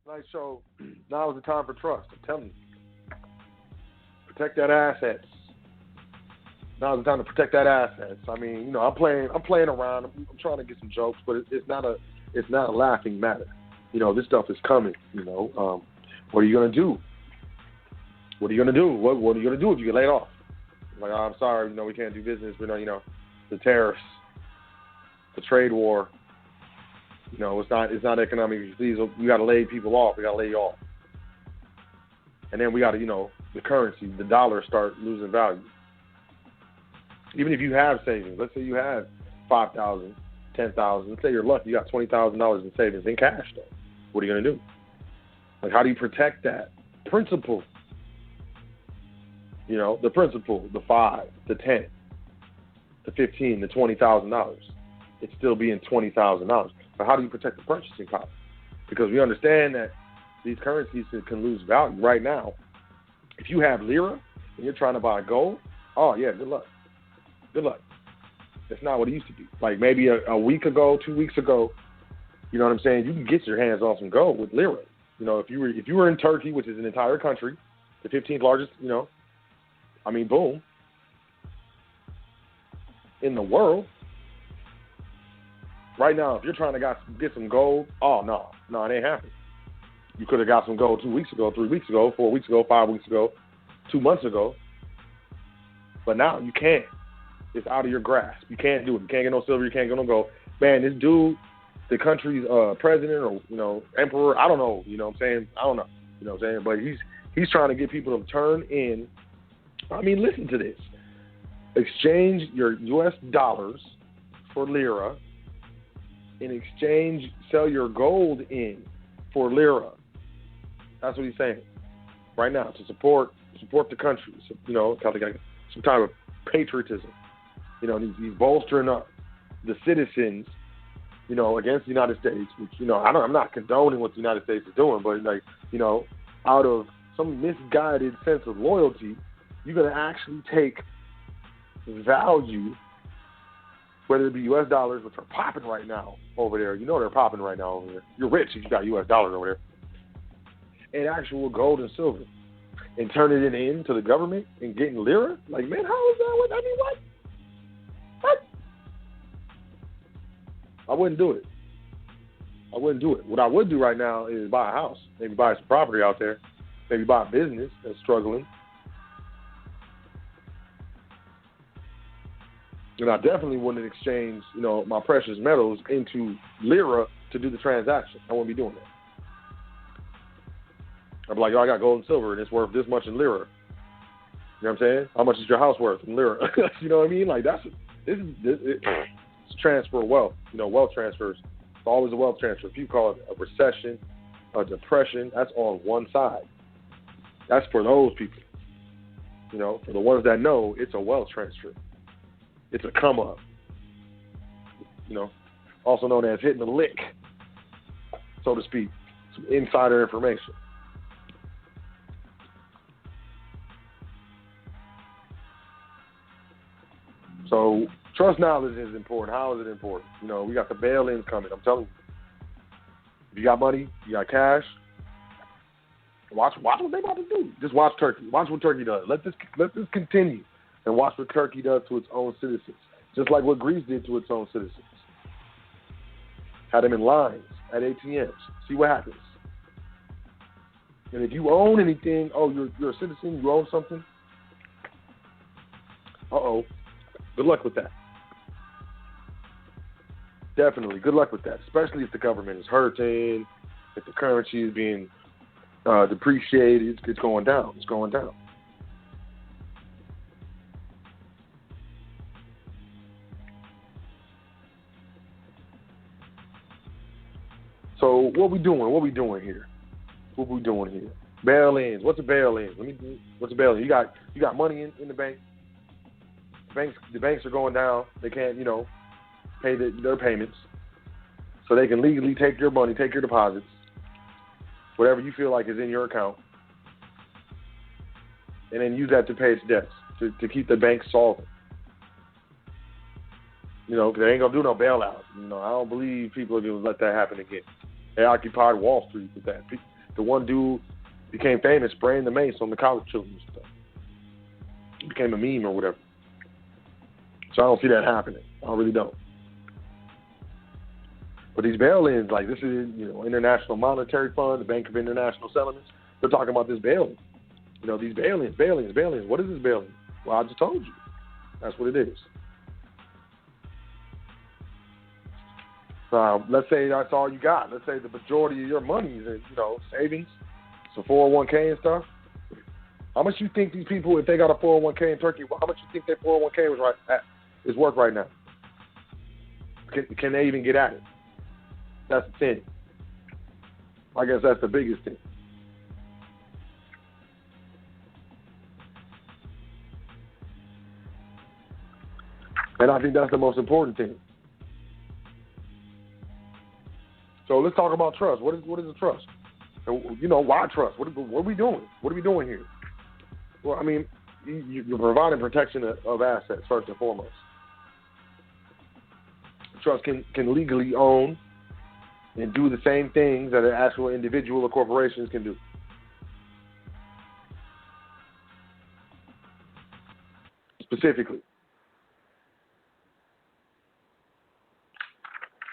Like, so now is the time for trust. I'm telling you, protect that assets. Now's the time to protect that assets. I mean, I'm playing around. I'm trying to get some jokes, but it's not a laughing matter. This stuff is coming. What are you gonna do? What are you gonna do? What are you gonna do if you get laid off? Like, oh, I'm sorry, we can't do business. We know, the tariffs, the trade war. It's not economic. We got to lay people off. We got to lay you off, and then we got to, the currency, the dollar, start losing value. Even if you have savings, let's say you have $5,000, $10,000. Let's say you're lucky, you got $20,000 in savings in cash. Though, what are you gonna do? Like, how do you protect that principal? The principal, the 5, the 10, the 15, the $20,000. It's still being $20,000. But how do you protect the purchasing power? Because we understand that these currencies can lose value right now. If you have lira and you're trying to buy gold, oh yeah, good luck. Good luck. That's not what it used to be. Like maybe a week ago, 2 weeks ago, you know what I'm saying? You can get your hands on some gold with lira. If you were in Turkey, which is an entire country, the 15th largest, boom, in the world. Right now, if you're trying to get some gold, oh, no, it ain't happening. You could have got some gold 2 weeks ago, 3 weeks ago, 4 weeks ago, 5 weeks ago, 2 months ago. But now you can't. It's out of your grasp. You can't do it. You can't get no silver. You can't get no gold. Man, this dude, the country's president or, emperor, I don't know. You know what I'm saying? I don't know. You know what I'm saying? But he's trying to get people to turn in. I mean, listen to this. Exchange your U.S. dollars for lira. In exchange, sell your gold in for lira. That's what he's saying right now, to support the country. So, kind of like some type of patriotism. He's bolstering up the citizens, against the United States. Which I'm not condoning what the United States is doing, but out of some misguided sense of loyalty, you're gonna actually take value. Whether it be U.S. dollars, which are popping right now over there. They're popping right now over there. You're rich if you got U.S. dollars over there. And actual gold and silver. And turning it in to the government and getting lira? Like, man, how is that? What? What? I wouldn't do it. What I would do right now is buy a house. Maybe buy some property out there. Maybe buy a business that's struggling. And I definitely wouldn't exchange, my precious metals into lira to do the transaction. I wouldn't be doing that. I'd be like, I got gold and silver, and it's worth this much in lira. You know what I'm saying? How much is your house worth in lira? You know what I mean? Like, it's a transfer of wealth. Wealth transfers. It's always a wealth transfer. If you call it a recession, a depression, that's on one side. That's for those people. For the ones that know, it's a wealth transfer. It's a come up, also known as hitting the lick, so to speak, some insider information. So trust knowledge is important. How is it important? We got the bail-ins coming. I'm telling you, if you got money, you got cash, watch what they about to do. Just watch Turkey. Watch what Turkey does. Let this continue. And watch what Turkey does to its own citizens. Just like what Greece did to its own citizens. Had them in lines at ATMs. See what happens. And if you own anything, you're a citizen, you own something. Good luck with that. Definitely, good luck with that. Especially if the government is hurting, if the currency is being depreciated, it's going down. It's going down. So what we doing? What we doing here? Bail-ins. What's a bail-in? What's a bail-in? You got money in the bank. The banks are going down. They can't, pay their payments. So they can legally take your money, take your deposits, whatever you feel like is in your account, and then use that to pay its debts, to keep the bank solvent. Because they ain't going to do no bailouts. I don't believe people are going to let that happen again. They occupied Wall Street with that. The one dude became famous spraying the mace on the college children and stuff. It became a meme or whatever. So I don't see that happening. I really don't. But these bail-ins, like this is, International Monetary Fund, the Bank of International Settlements, they're talking about this bail-in. These bail-ins. What is this bail-in? Well, I just told you. That's what it is. Let's say that's all you got. Let's say the majority of your money is in, savings, so 401k and stuff. How much you think these people, if they got a 401k in Turkey, how much you think their 401k is worth right now? Can they even get at it? That's the thing. I guess that's the biggest thing. And I think that's the most important thing. So let's talk about trust. What is a trust? Why trust? What are we doing? What are we doing here? Well, I mean, you're providing protection of assets, first and foremost. Trust can legally own and do the same things that an actual individual or corporations can do. Specifically.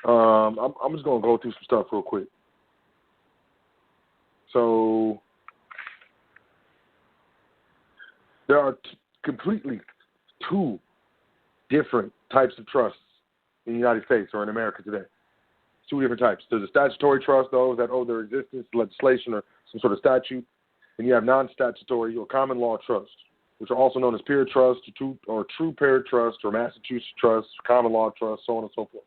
I'm just going to go through some stuff real quick. So there are completely two different types of trusts in the United States or in America today. Two different types. There's a statutory trust, those that owe their existence to legislation or some sort of statute. And you have non-statutory or common law trusts, which are also known as peer trust or true peer trust or Massachusetts trust, common law trust, so on and so forth.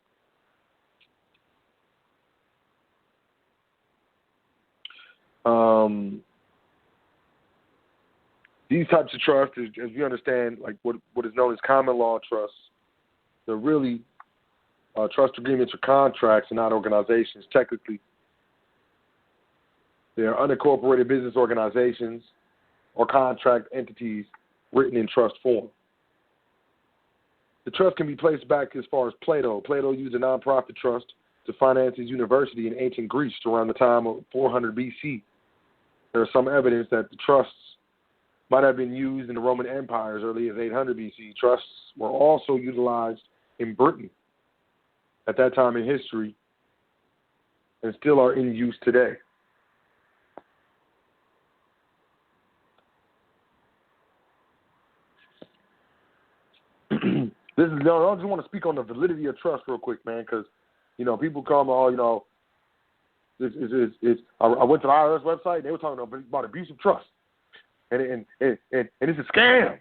These types of trusts, as we understand, like what is known as common law trusts, they're really trust agreements or contracts and not organizations. Technically, they are unincorporated business organizations or contract entities written in trust form. The trust can be placed back as far as Plato. Plato used a nonprofit trust to finance his university in ancient Greece around the time of 400 BC. There is some evidence that the trusts might have been used in the Roman Empire as early as 800 BC. Trusts were also utilized in Britain at that time in history and still are in use today. I just want to speak on the validity of trust real quick, man, because, people come, I went to the IRS website, and they were talking about abuse of trust. And it's a scam.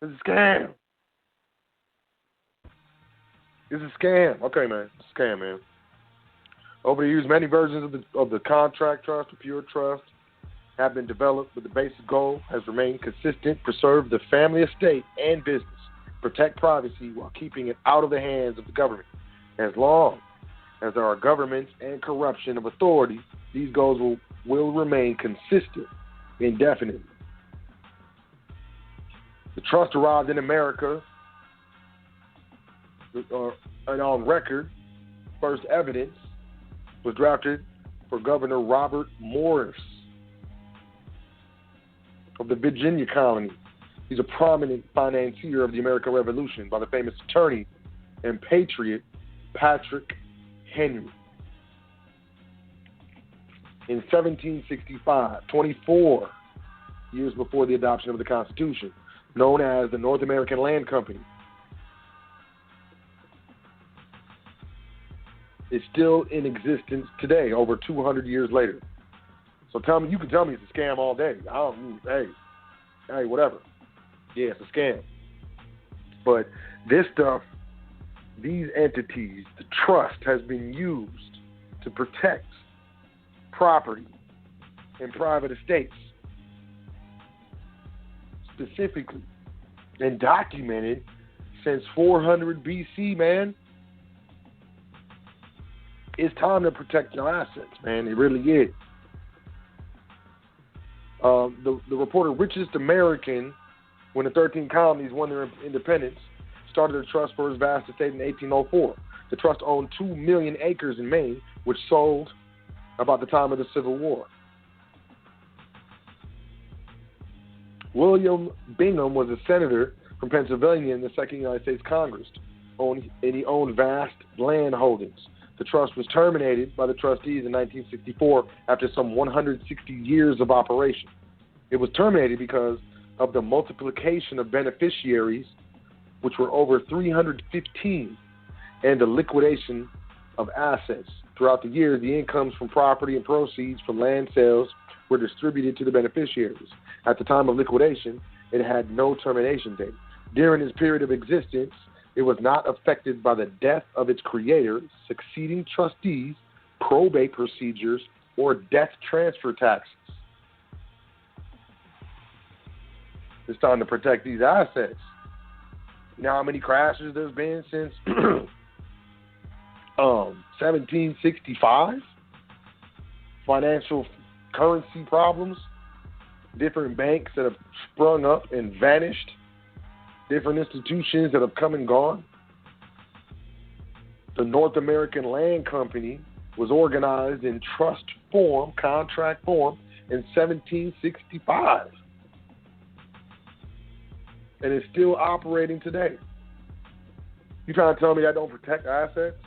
It's a scam. It's a scam. Okay, man. It's a scam, man. Over the years, many versions of the contract trust or pure trust have been developed, but the basic goal has remained consistent: preserve the family estate and business, protect privacy while keeping it out of the hands of the government. As long as there are governments and corruption of authority, these goals will remain consistent indefinitely. The trust arrived in America, and on record, first evidence was drafted for Governor Robert Morris of the Virginia colony. He's a prominent financier of the American Revolution by the famous attorney and patriot Patrick Henry. In 1765, 24 years before the adoption of the Constitution, known as the North American Land Company, is still in existence today, over 200 years later. So you can tell me it's a scam all day. Hey, whatever. Yeah, it's a scam. But this stuff, these entities, the trust has been used to protect property and private estates, specifically, and documented since 400 BC, man. It's time to protect your assets, man. It really is. The reporter Richest American, when the 13 colonies won their independence, started a trust for his vast estate in 1804. The trust owned 2 million acres in Maine, which sold about the time of the Civil War. William Bingham was a senator from Pennsylvania in the Second United States Congress, and he owned vast land holdings. The trust was terminated by the trustees in 1964 after some 160 years of operation. It was terminated because of the multiplication of beneficiaries, which were over 315, and the liquidation of assets. Throughout the years, the incomes from property and proceeds from land sales were distributed to the beneficiaries. At the time of liquidation, it had no termination date. During its period of existence, it was not affected by the death of its creator, succeeding trustees, probate procedures, or death transfer taxes. It's time to protect these assets. You know how many crashes there's been since 1765? Financial currency problems, different banks that have sprung up and vanished, different institutions that have come and gone. The North American Land Company was organized in trust form, contract form, in 1765. And it's still operating today. You trying to tell me that don't protect assets?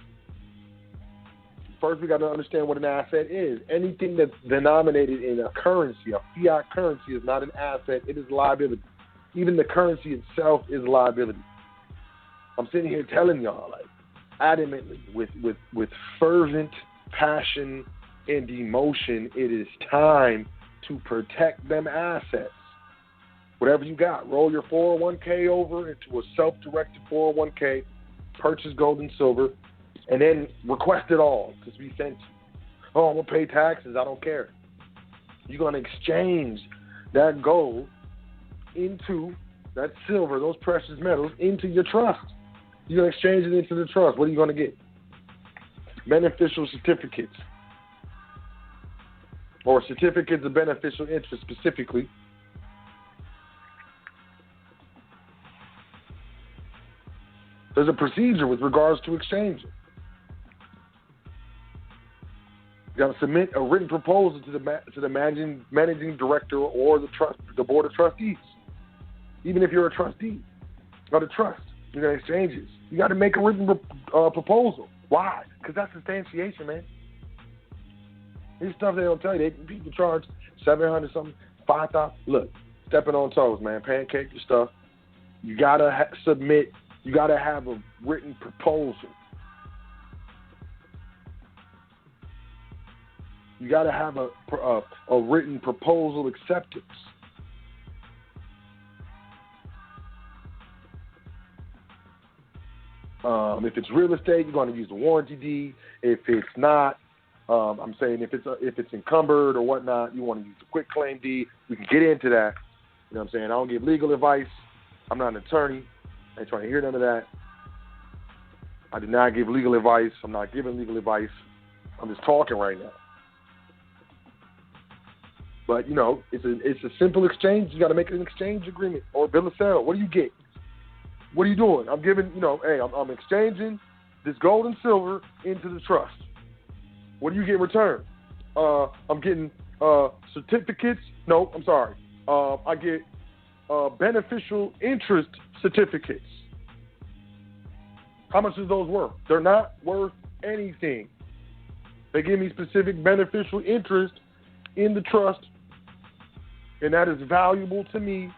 First, we got to understand what an asset is. Anything that's denominated in a currency, a fiat currency, is not an asset. It is liability. Even the currency itself is liability. I'm sitting here telling y'all, like, adamantly, with fervent passion and emotion, it is time to protect them assets. Whatever you got, roll your 401k over into a self-directed 401k, purchase gold and silver, and then request it all to be sent to you. Oh, I'm going to pay taxes. I don't care. You're going to exchange that gold into that silver, those precious metals, into your trust. You're going to exchange it into the trust. What are you going to get? Beneficial certificates, or certificates of beneficial interest specifically. There's a procedure with regards to exchanging. You got to submit a written proposal to the managing director or the board of trustees. Even if you're a trustee of the trust, you're going to exchange it. You got to make a written proposal. Why? Because that's substantiation, man. This stuff they don't tell you. People charge $700 something, $5,000. Look, stepping on toes, man. Pancake your stuff. You got to submit. You got to have a written proposal. You got to have a written proposal acceptance. If it's real estate, you're going to use the warranty deed. If it's not, I'm saying if it's encumbered or whatnot, you want to use the quick claim deed. We can get into that. You know what I'm saying? I don't give legal advice. I'm not an attorney. I ain't trying to hear none of that. I do not give legal advice. I'm not giving legal advice. I'm just talking right now. But, you know, it's a simple exchange. You got to make an exchange agreement or a bill of sale. What do you get? What are you doing? I'm giving, hey, I'm exchanging this gold and silver into the trust. What do you get in return? I'm getting certificates. No, I'm sorry. I get beneficial interest certificates. How much is those worth? They're not worth anything. They give me specific beneficial interest in the trust, and that is valuable to me.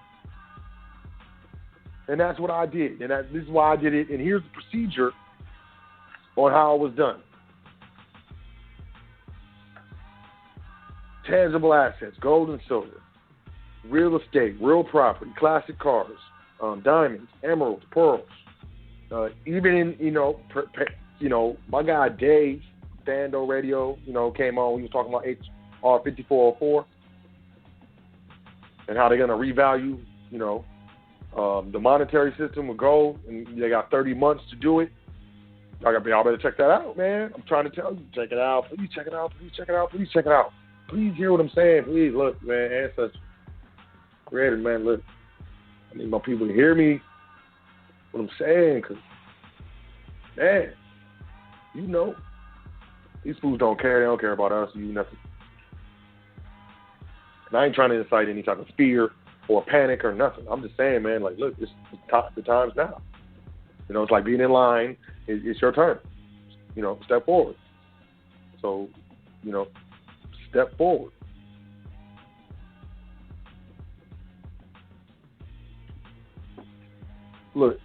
And that's what I did. And this is why I did it. And here's the procedure on how it was done. Tangible assets, gold and silver, real estate, real property, classic cars, diamonds, emeralds, pearls. Even in, my guy Dave, Stando Radio, came on. We was talking about HR 5404 and how they're going to revalue, the monetary system with gold, and they got 30 months to do it. Y'all better check that out, man. I'm trying to tell you, check it out. Please check it out. Please check it out. Please check it out. Please hear what I'm saying. Please look, man. Ancestors, creators, man. Look, I need my people to hear me. What I'm saying, because, man, These fools don't care. They don't care about us, you, nothing. And I ain't trying to incite any type of fear or panic or nothing. I'm just saying, man, like, look, the time's now. You know, it's like being in line. It's your turn. You know, step forward. So, you know, step forward. Look,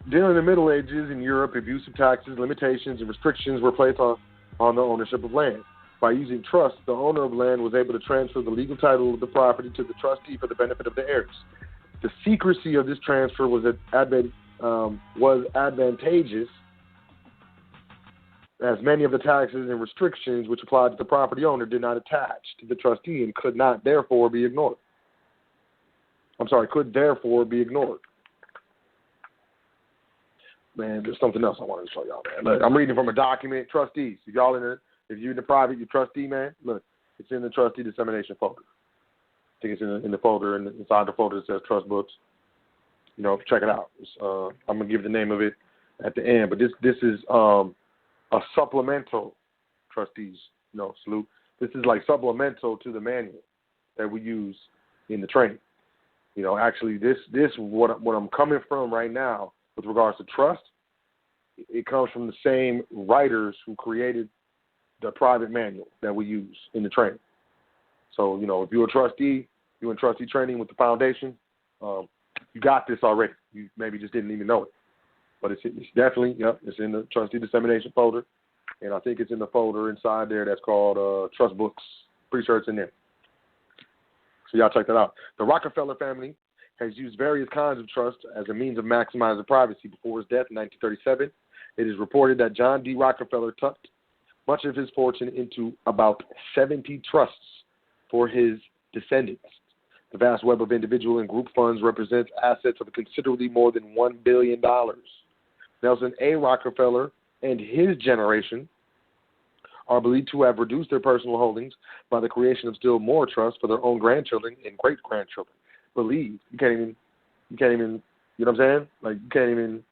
during the Middle Ages in Europe, abusive taxes, limitations, and restrictions were placed on the ownership of land. By using trust, the owner of land was able to transfer the legal title of the property to the trustee for the benefit of the heirs. The secrecy of this transfer was advantageous, as many of the taxes and restrictions which applied to the property owner did not attach to the trustee and could therefore be ignored. Man, there's something else I wanted to show y'all, man. Look, I'm reading from a document, trustees. If you're in the private, you're trustee, man, look, it's in the trustee dissemination folder. I think it's in the folder, and inside the folder it says trust books. You know, check it out. I'm going to give the name of it at the end, but this is a supplemental, trustees, salute. This is like supplemental to the manual that we use in the training. You know, actually, this what I'm coming from right now with regards to trust, it comes from the same writers who created the private manual that we use in the training. So, you know, if you're a trustee, you're in trustee training with the foundation, you got this already. You maybe just didn't even know it. But it's definitely, it's in the trustee dissemination folder. And I think it's in the folder inside there that's called Trust Books. Pretty sure it's in there. So y'all check that out. The Rockefeller family has used various kinds of trust as a means of maximizing privacy. Before his death in 1937, it is reported that John D. Rockefeller tucked much of his fortune into about 70 trusts for his descendants. The vast web of individual and group funds represents assets of considerably more than $1 billion. Nelson A. Rockefeller and his generation are believed to have reduced their personal holdings by the creation of still more trusts for their own grandchildren and great-grandchildren. Believe. You can't even, you know what I'm saying? Like, you can't even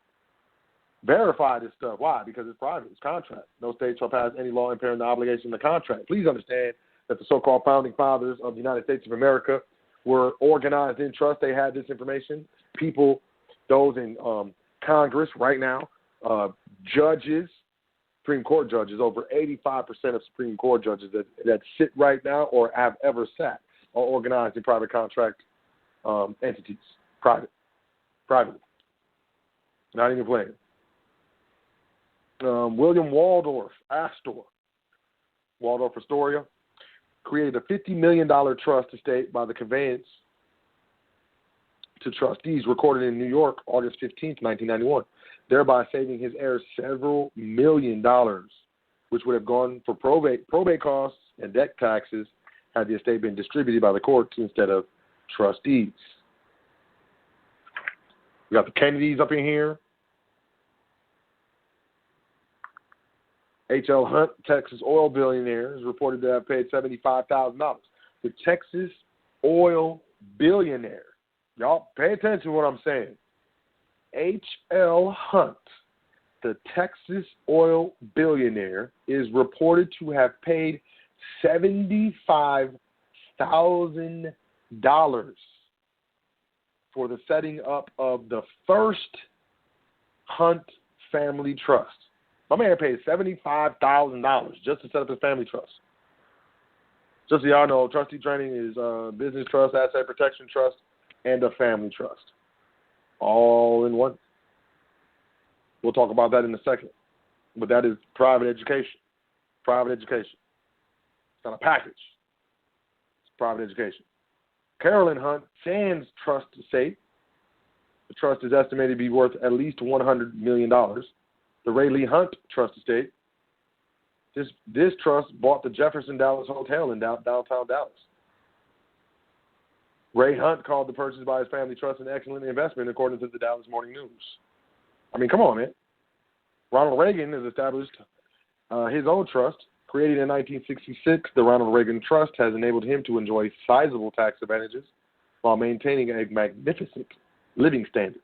verify this stuff. Why? Because it's private. It's contract. No state shall pass any law impairing the obligation of the contract. Please understand that the so-called founding fathers of the United States of America were organized in trust. They had this information. People, those in Congress right now, judges, Supreme Court judges, over 85% of Supreme Court judges that sit right now or have ever sat are organized in private contract entities, privately. Not even playing. William Waldorf Astoria, created a $50 million trust estate by the conveyance to trustees recorded in New York, August 15, 1991, thereby saving his heirs several $1 million, which would have gone for probate costs and debt taxes had the estate been distributed by the courts instead of trustees. We got the Kennedys up in here. H.L. Hunt, Texas oil billionaire, is reported to have paid $75,000. The Texas oil billionaire. Y'all pay attention to what I'm saying. H.L. Hunt, the Texas oil billionaire, is reported to have paid $75,000 for the setting up of the first Hunt family trust. My man paid $75,000 just to set up his family trust. Just so y'all know, trustee training is business trust, asset protection trust, and a family trust. All in one. We'll talk about that in a second. But that is private education. Private education. It's not a package. It's private education. Carolyn Hunt Sands Trust Estate. The trust is estimated to be worth at least $100 million. The Ray Lee Hunt Trust Estate. This trust bought the Jefferson Dallas Hotel in downtown Dallas. Ray Hunt called the purchase by his family trust an excellent investment, according to the Dallas Morning News. I mean, come on, man. Ronald Reagan has established his own trust. Created in 1966, the Ronald Reagan Trust has enabled him to enjoy sizable tax advantages while maintaining a magnificent living standard.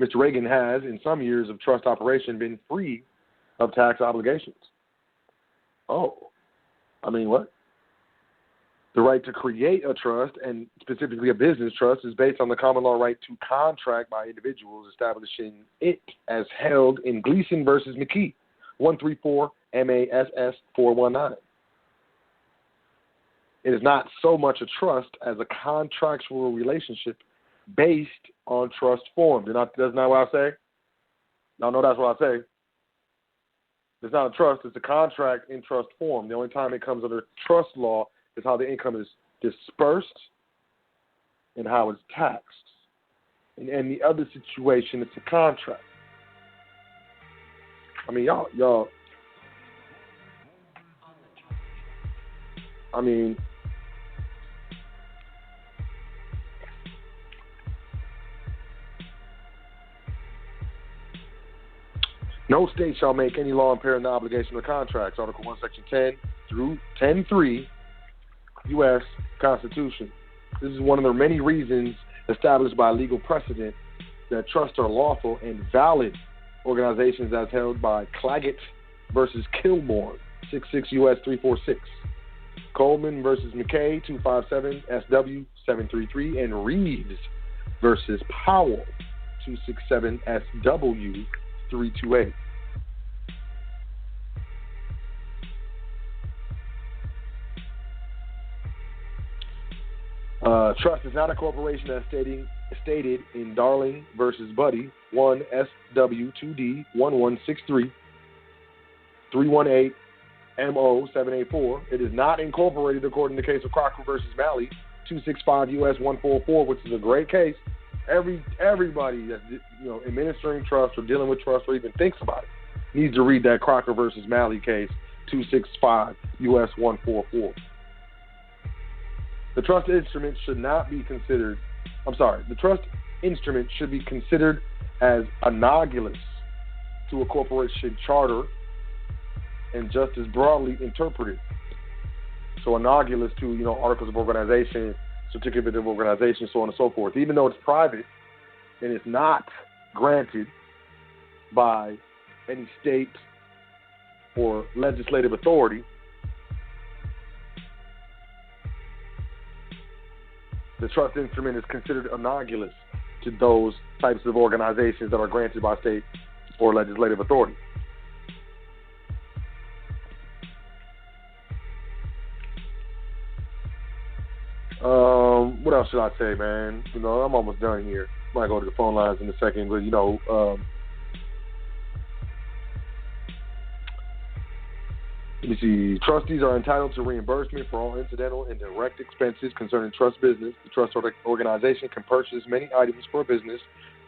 Mr. Reagan has, in some years of trust operation, been free of tax obligations. Oh, I mean, what? The right to create a trust, and specifically a business trust, is based on the common law right to contract by individuals, establishing it as held in Gleason versus McKee, 134 MASS 419. It is not so much a trust as a contractual relationship based on trust form. That's not what I say? No, that's what I say. It's not a trust. It's a contract in trust form. The only time it comes under trust law is how the income is dispersed and how it's taxed. In any other situation, it's a contract. I mean, y'all. I mean, no state shall make any law impairing the obligation of contracts. Article 1, Section 10 through 10.3 U.S. Constitution. This is one of the many reasons established by legal precedent that trusts are lawful and valid organizations as held by Claggett versus Kilbourne, 66 U.S. 346. Coleman versus McKay, 257 SW 733, and Reeves versus Powell, 267 SW 328. Trust is not a corporation as stated in Darling versus Buddy, 1 SW2D 1163 318 MO 784. It is not incorporated according to the case of Crocker versus Malley, 265 US 144, which is a great case. Everybody that's administering trust or dealing with trust or even thinks about it needs to read that Crocker versus Malley case, 265 US 144. The trust instrument should not be considered. The trust instrument should be considered as analogous to a corporation charter and just as broadly interpreted. So analogous to, articles of organization, certificate of organization, so on and so forth. Even though it's private and it's not granted by any state or legislative authority, the trust instrument is considered analogous to those types of organizations that are granted by state or legislative authority. What else should I say, man? I'm almost done here. Might go to the phone lines in a second, but let me see. Trustees are entitled to reimbursement for all incidental and direct expenses concerning trust business. The trust organization can purchase many items for a business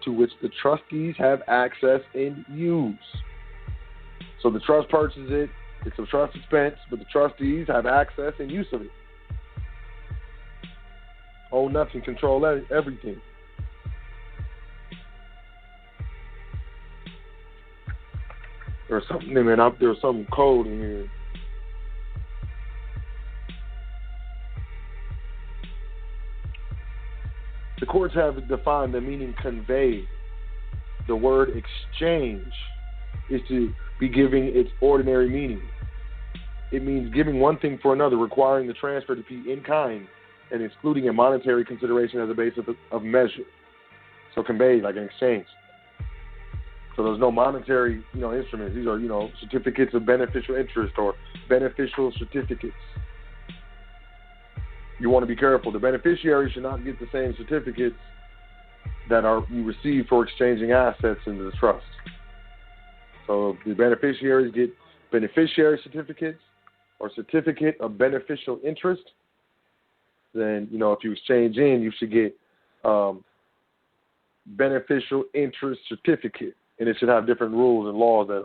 to which the trustees have access and use. So the trust purchases it. It's a trust expense, but the trustees have access and use of it. Own nothing, control everything. There's something, man. There's some code in here. The courts have defined the meaning conveyed. The word exchange is to be giving its ordinary meaning. It means giving one thing for another, requiring the transfer to be in kind, and excluding a monetary consideration as a basis of measure. So conveyed, like an exchange. So there's no monetary, instruments. These are, certificates of beneficial interest or beneficial certificates. You want to be careful. The beneficiary should not get the same certificates that you receive for exchanging assets into the trust. So if the beneficiaries get beneficiary certificates or certificate of beneficial interest, then, if you exchange in, you should get beneficial interest certificate. And it should have different rules and laws that,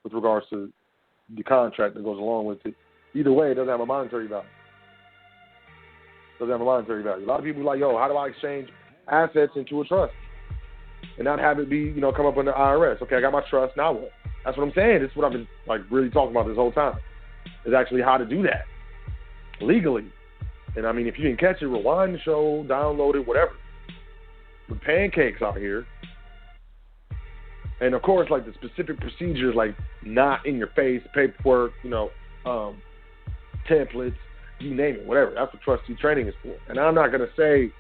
with regards to the contract that goes along with it. Either way, it doesn't have a monetary value. A lot of people are like, how do I exchange assets into a trust and not have it be, come up under IRS? Okay, I got my trust, now what? That's what I'm saying. This is what I've been really talking about this whole time. Is actually how to do that legally. And I mean, if you didn't catch it, rewind the show, download it, whatever. With pancakes out here, And, of course, like the specific procedures, like not in your face, paperwork, templates, you name it, whatever. That's what trustee training is for. And I'm not going to say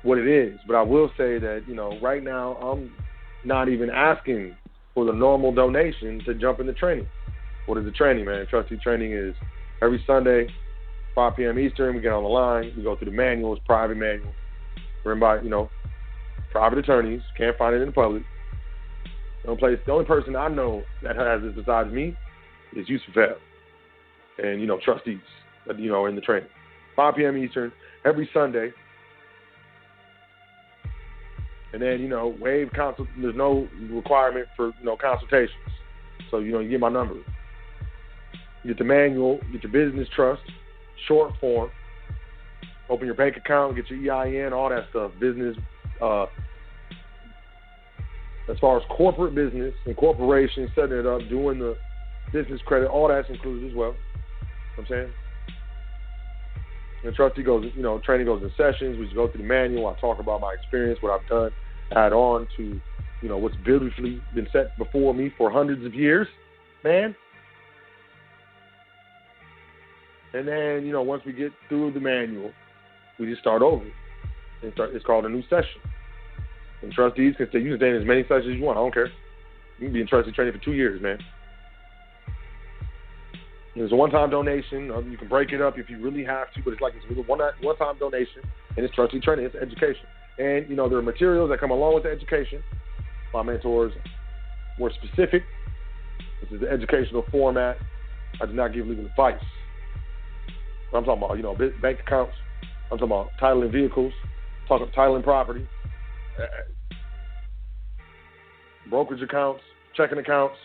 what it is, but I will say that, right now I'm not even asking for the normal donation to jump into training. What is the training, man? Trustee training is every Sunday, 5 p.m. Eastern. We get on the line. We go through the manual. It's private manual written by, private attorneys. Can't find it in the public. The only person I know that has this besides me is Yusuf L. And, trustees, in the training. 5 p.m. Eastern every Sunday. And then, waive consult. There's no requirement for, consultations. So, you get my number. You get the manual, you get your business trust, short form, open your bank account, get your EIN, all that stuff. Business, as far as corporate business and corporations, setting it up, doing the business credit, all that's included as well. You know what I'm saying? The trustee goes, training goes in sessions. We just go through the manual. I talk about my experience, what I've done, add on to, what's beautifully been set before me for hundreds of years, man. And then, once we get through the manual, we just start over. It's called a new session. And trustees can stay, you can stay in as many sessions as you want. I don't care. You can be in trustee training for 2 years, man. There's a one-time donation. You can break it up if you really have to, but it's like it's a one-time donation, and it's trustee training. It's education. And, there are materials that come along with the education. My mentors were specific. This is the educational format. I do not give legal advice. I'm talking about, bank accounts. I'm talking about titling vehicles, titling property, brokerage accounts, checking accounts.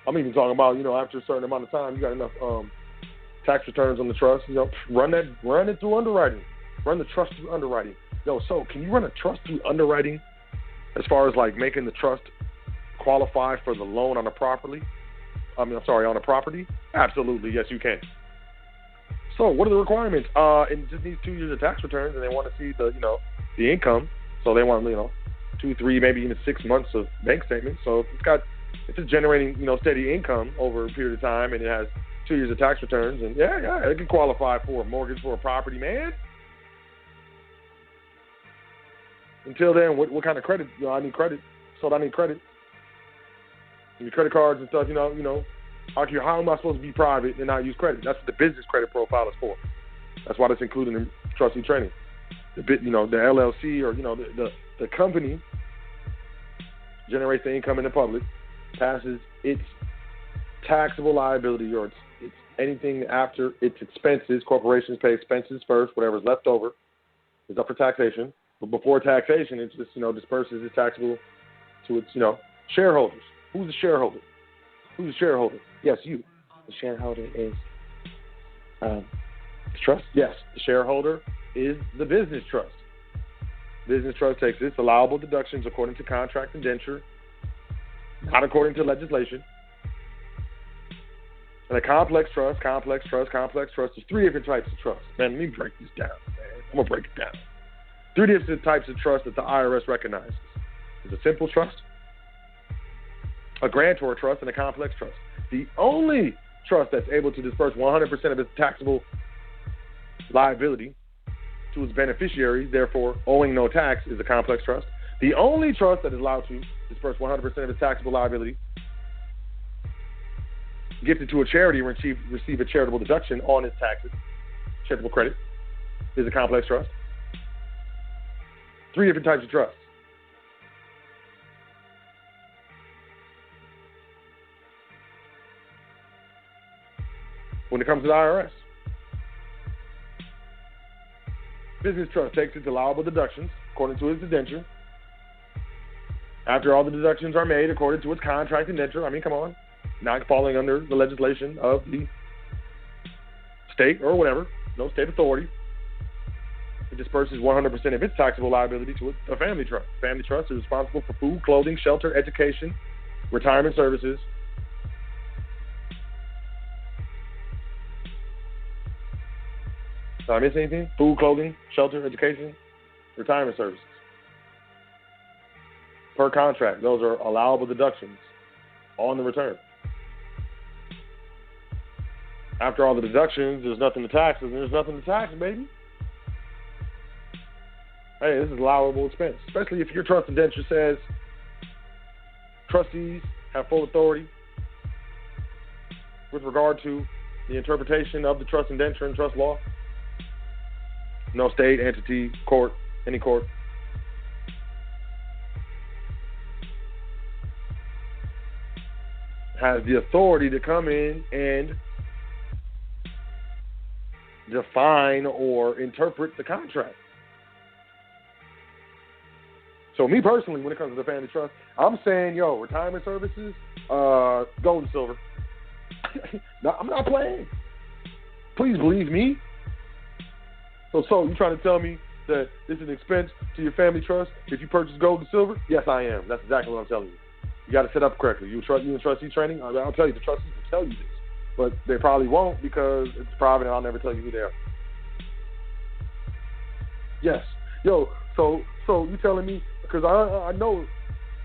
I'm even talking about, after a certain amount of time, you got enough tax returns on the trust. Run it through underwriting. Run the trust through underwriting. So can you run a trust through underwriting as far as like making the trust qualify for the loan on a property? On a property? Absolutely, yes, you can. So what are the requirements? It just needs 2 years of tax returns, and they want to see the income. So they want 2, 3, maybe even 6 months of bank statements. So if it's generating steady income over a period of time, and it has 2 years of tax returns, and it can qualify for a mortgage for a property, man. Until then, what kind of credit? I need credit. So I need credit. Your credit cards and stuff, how am I supposed to be private and not use credit? That's what the business credit profile is for. That's why that's included in trustee training. The LLC or the company generates the income in the public, passes its taxable liability or it's anything after its expenses. Corporations pay expenses first. Whatever's left over is up for taxation. But before taxation, it just disperses its taxable to its shareholders. Who's the shareholder? Who's the shareholder? Yes, you. The shareholder is the trust? Yes, the shareholder is the business trust. Business trust takes its allowable deductions according to contract indenture, not according to legislation. And a complex trust. There's 3 different types of trust. Man, let me break this down, man. I'm going to break it down. 3 different types of trust that the IRS recognizes. There's a simple trust, a grantor trust, and a complex trust. The only trust that's able to disperse 100% of its taxable liability to its beneficiaries, therefore owing no tax, is a complex trust. The only trust that is allowed to disperse 100% of its taxable liability, gifted to a charity and receive a charitable deduction on its taxes, charitable credit, is a complex trust. 3 different types of trusts. When it comes to the IRS, business trust takes its allowable deductions according to its indenture. After all the deductions are made according to its contract indenture, come on, not falling under the legislation of the state or whatever, no state authority, it disperses 100% of its taxable liability to a family trust. Family trust is responsible for food, clothing, shelter, education, retirement services. Did I miss anything? Food, clothing, shelter, education, retirement services. per contract. Those are allowable deductions on the return. After all the deductions, there's nothing to tax, and there's nothing to tax, baby. Hey, this is allowable expense, especially if your trust indenture says trustees have full authority with regard to the interpretation of the trust indenture and trust law. No state, entity, court, any court. Has the authority to come in and define or interpret the contract. So me personally, when it comes to the family trust, I'm saying, retirement services, gold and silver. No, I'm not playing. Please believe me. So you trying to tell me that this is an expense to your family trust if you purchase gold and silver? Yes, I am. That's exactly what I'm telling you. You got to set up correctly. You in trustee training? I'll tell you, the trustees will tell you this. But they probably won't because it's private and I'll never tell you who they are. Yes. So you telling me, because I know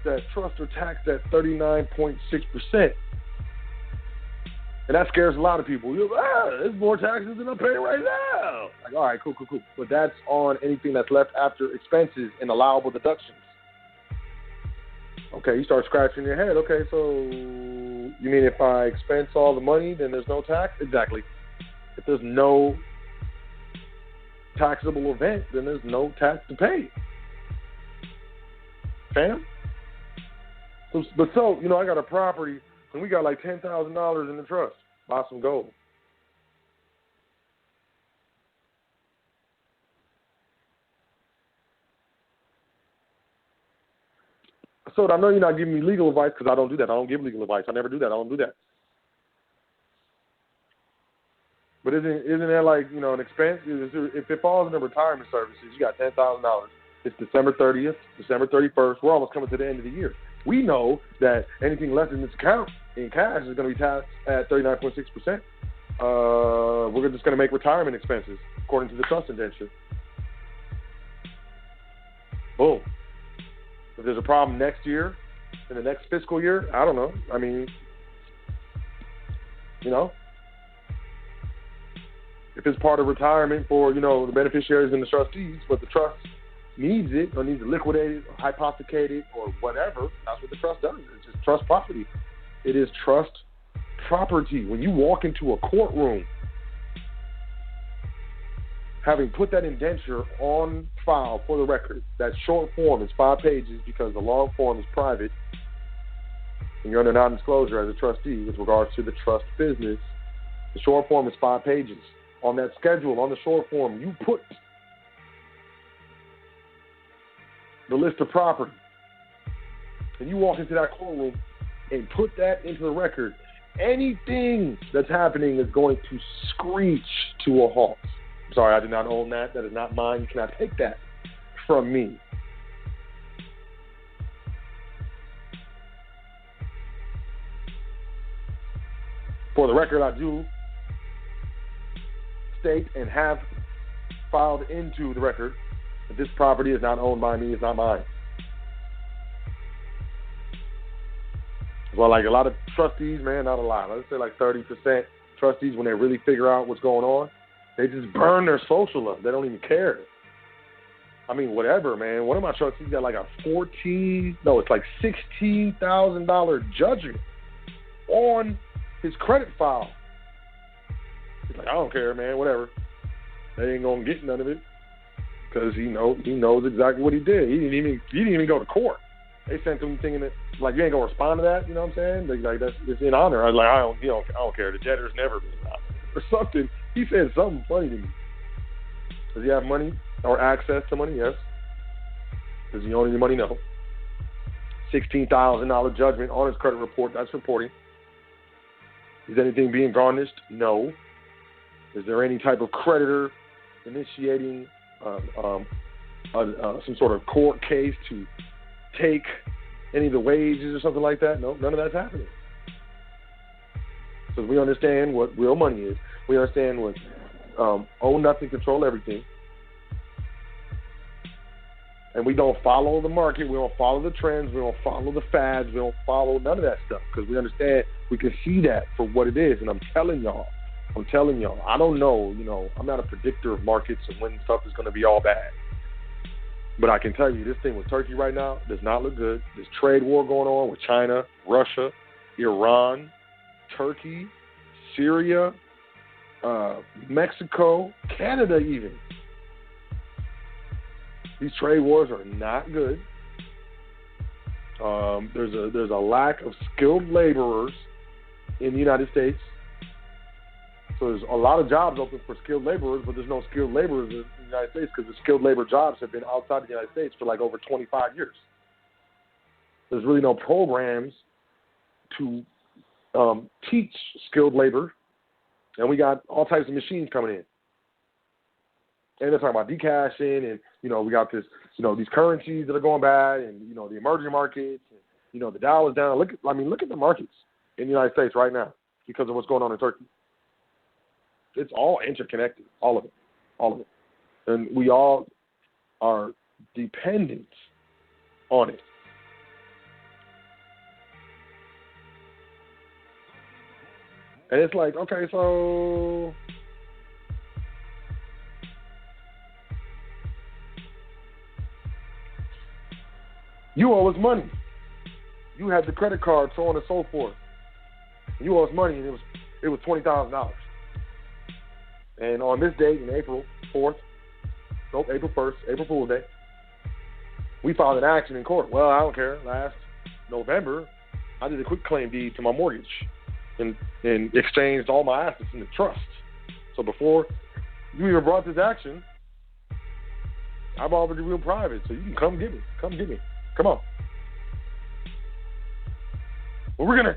that trusts are taxed at 39.6%. And that scares a lot of people. It's more taxes than I'm paying right now. Like, all right, cool. But that's on anything that's left after expenses and allowable deductions. Okay, you start scratching your head. Okay, so you mean if I expense all the money, then there's no tax? Exactly. If there's no taxable event, then there's no tax to pay. Fam? But I got a property, and we got like $10,000 in the trust. Buy some gold. So I know you're not giving me legal advice because I don't do that. I don't give legal advice. I never do that. I don't do that. But isn't that like, an expense? If it falls into retirement services, you got $10,000. It's December 30th, December 31st. We're almost coming to the end of the year. We know that anything left in this account in cash is going to be taxed at 39.6%. We're just going to make retirement expenses according to the trust indenture. Boom. If there's a problem next year, in the next fiscal year, I don't know. I mean, if it's part of retirement for, the beneficiaries and the trustees, but the trust needs it or needs to liquidate it or hypothecate it or whatever, that's what the trust does. It's just trust property. It is trust property. When you walk into a courtroom, having put that indenture on file for the record, that short form is 5 pages because the long form is private, and you're under non-disclosure as a trustee with regards to the trust business. The short form is 5 pages. On that schedule, on the short form, you put the list of property. And you walk into that courtroom and put that into the record. Anything that's happening is going to screech to a halt. Sorry, I did not own that. That is not mine. You cannot take that from me. For the record, I do state and have filed into the record that this property is not owned by me. It's not mine. Well, like a lot of trustees, man, not a lot. Let's say like 30% trustees, when they really figure out what's going on, they just burn their social up. They don't even care. I mean, whatever, man. One of my trustees got like $16,000 judgment on his credit file. He's like, I don't care, man, whatever. They ain't going to get none of it because he knows exactly what he did. He didn't even go to court. They sent him thinking that, like, you ain't going to respond to that, you know what I'm saying? Like it's in honor. I was like, I don't care. The debtor's never been in honor. Or something. He said something funny to me. Does he have money or access to money? Yes. Does he own any money? No. $16,000 judgment on his credit report. That's reporting. Is anything being garnished? No. Is there any type of creditor initiating some sort of court case to take any of the wages or something like that? No, none of that's happening. Because we understand what real money is. We understand what own nothing, control everything. And we don't follow the market. We don't follow the trends. We don't follow the fads. We don't follow none of that stuff because we understand we can see that for what it is. And I'm telling y'all, I don't know, I'm not a predictor of markets and when stuff is going to be all bad. But I can tell you this thing with Turkey right now does not look good. There's trade war going on with China, Russia, Iran, Turkey, Syria, Mexico, Canada even. These trade wars are not good. There's a lack of skilled laborers in the United States. So there's a lot of jobs open for skilled laborers, but there's no skilled laborers in the United States because the skilled labor jobs have been outside the United States for like over 25 years. There's really no programs to teach skilled labor, and we got all types of machines coming in. And they're talking about decashing, and we got this, these currencies that are going bad, and the emerging markets, and the Dow is down. Look at the markets in the United States right now because of what's going on in Turkey. It's all interconnected, all of it, and we all are dependent on it. And it's like, okay, so you owe us money. You had the credit card, so on and so forth. You owe us money, and it was $20,000. And on this date, in April 1st, April Fool's Day, we filed an action in court. Well, I don't care. Last November, I did a quick claim deed to my mortgage and exchanged all my assets in the trust. So before you even brought this action, I've already been private, so you can come get me. Come on. Well, we're gonna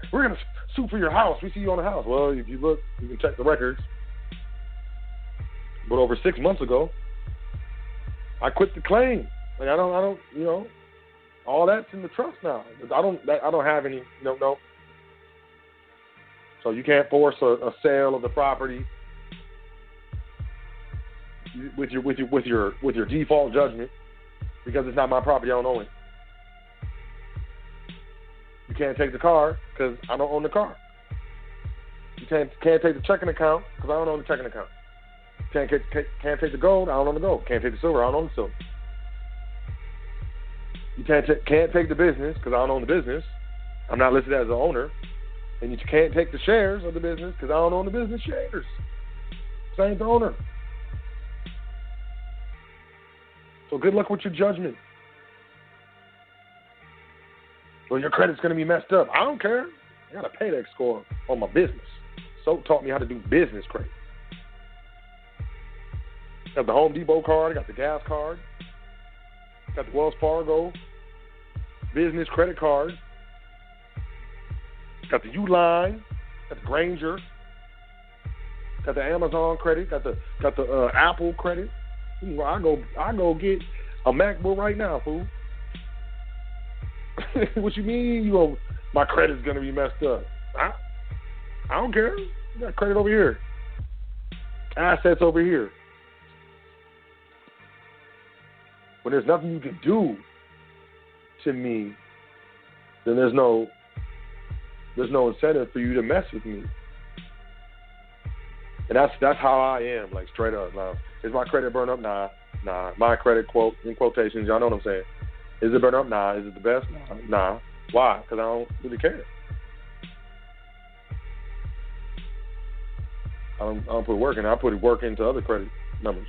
sue for your house. We see you on the house. Well, if you look, you can check the records. But over 6 months ago, I quit the claim. Like I don't, all that's in the trust now. I don't have any, no. So you can't force a sale of the property with your default judgment because it's not my property. I don't own it. You can't take the car because I don't own the car. You can't take the checking account because I don't own the checking account. Can't take the gold. I don't own the gold. Can't take the silver. I don't own the silver. You can't take the business because I don't own the business. I'm not listed as an owner. And you can't take the shares of the business because I don't own the business shares. So I ain't the owner. So good luck with your judgment. Well, your credit's going to be messed up. I don't care. I got a paydex score on my business. So taught me how to do business credit. Got the Home Depot card. I got the gas card. Got the Wells Fargo business credit card. Got the Uline. Got the Granger. Got the Amazon credit. Got the Apple credit. I go get a MacBook right now, fool. What you mean? My credit's gonna be messed up? I don't care. You got credit over here. Assets over here. When there's nothing you can do to me, then there's no incentive for you to mess with me. And that's how I am, like straight up. Now, is my credit burn up? Nah. My credit, quote in quotations, y'all know what I'm saying. Is it burn up? Nah. Is it the best? Nah. Why? Because I don't really care. I don't put work in. I put work into other credit numbers.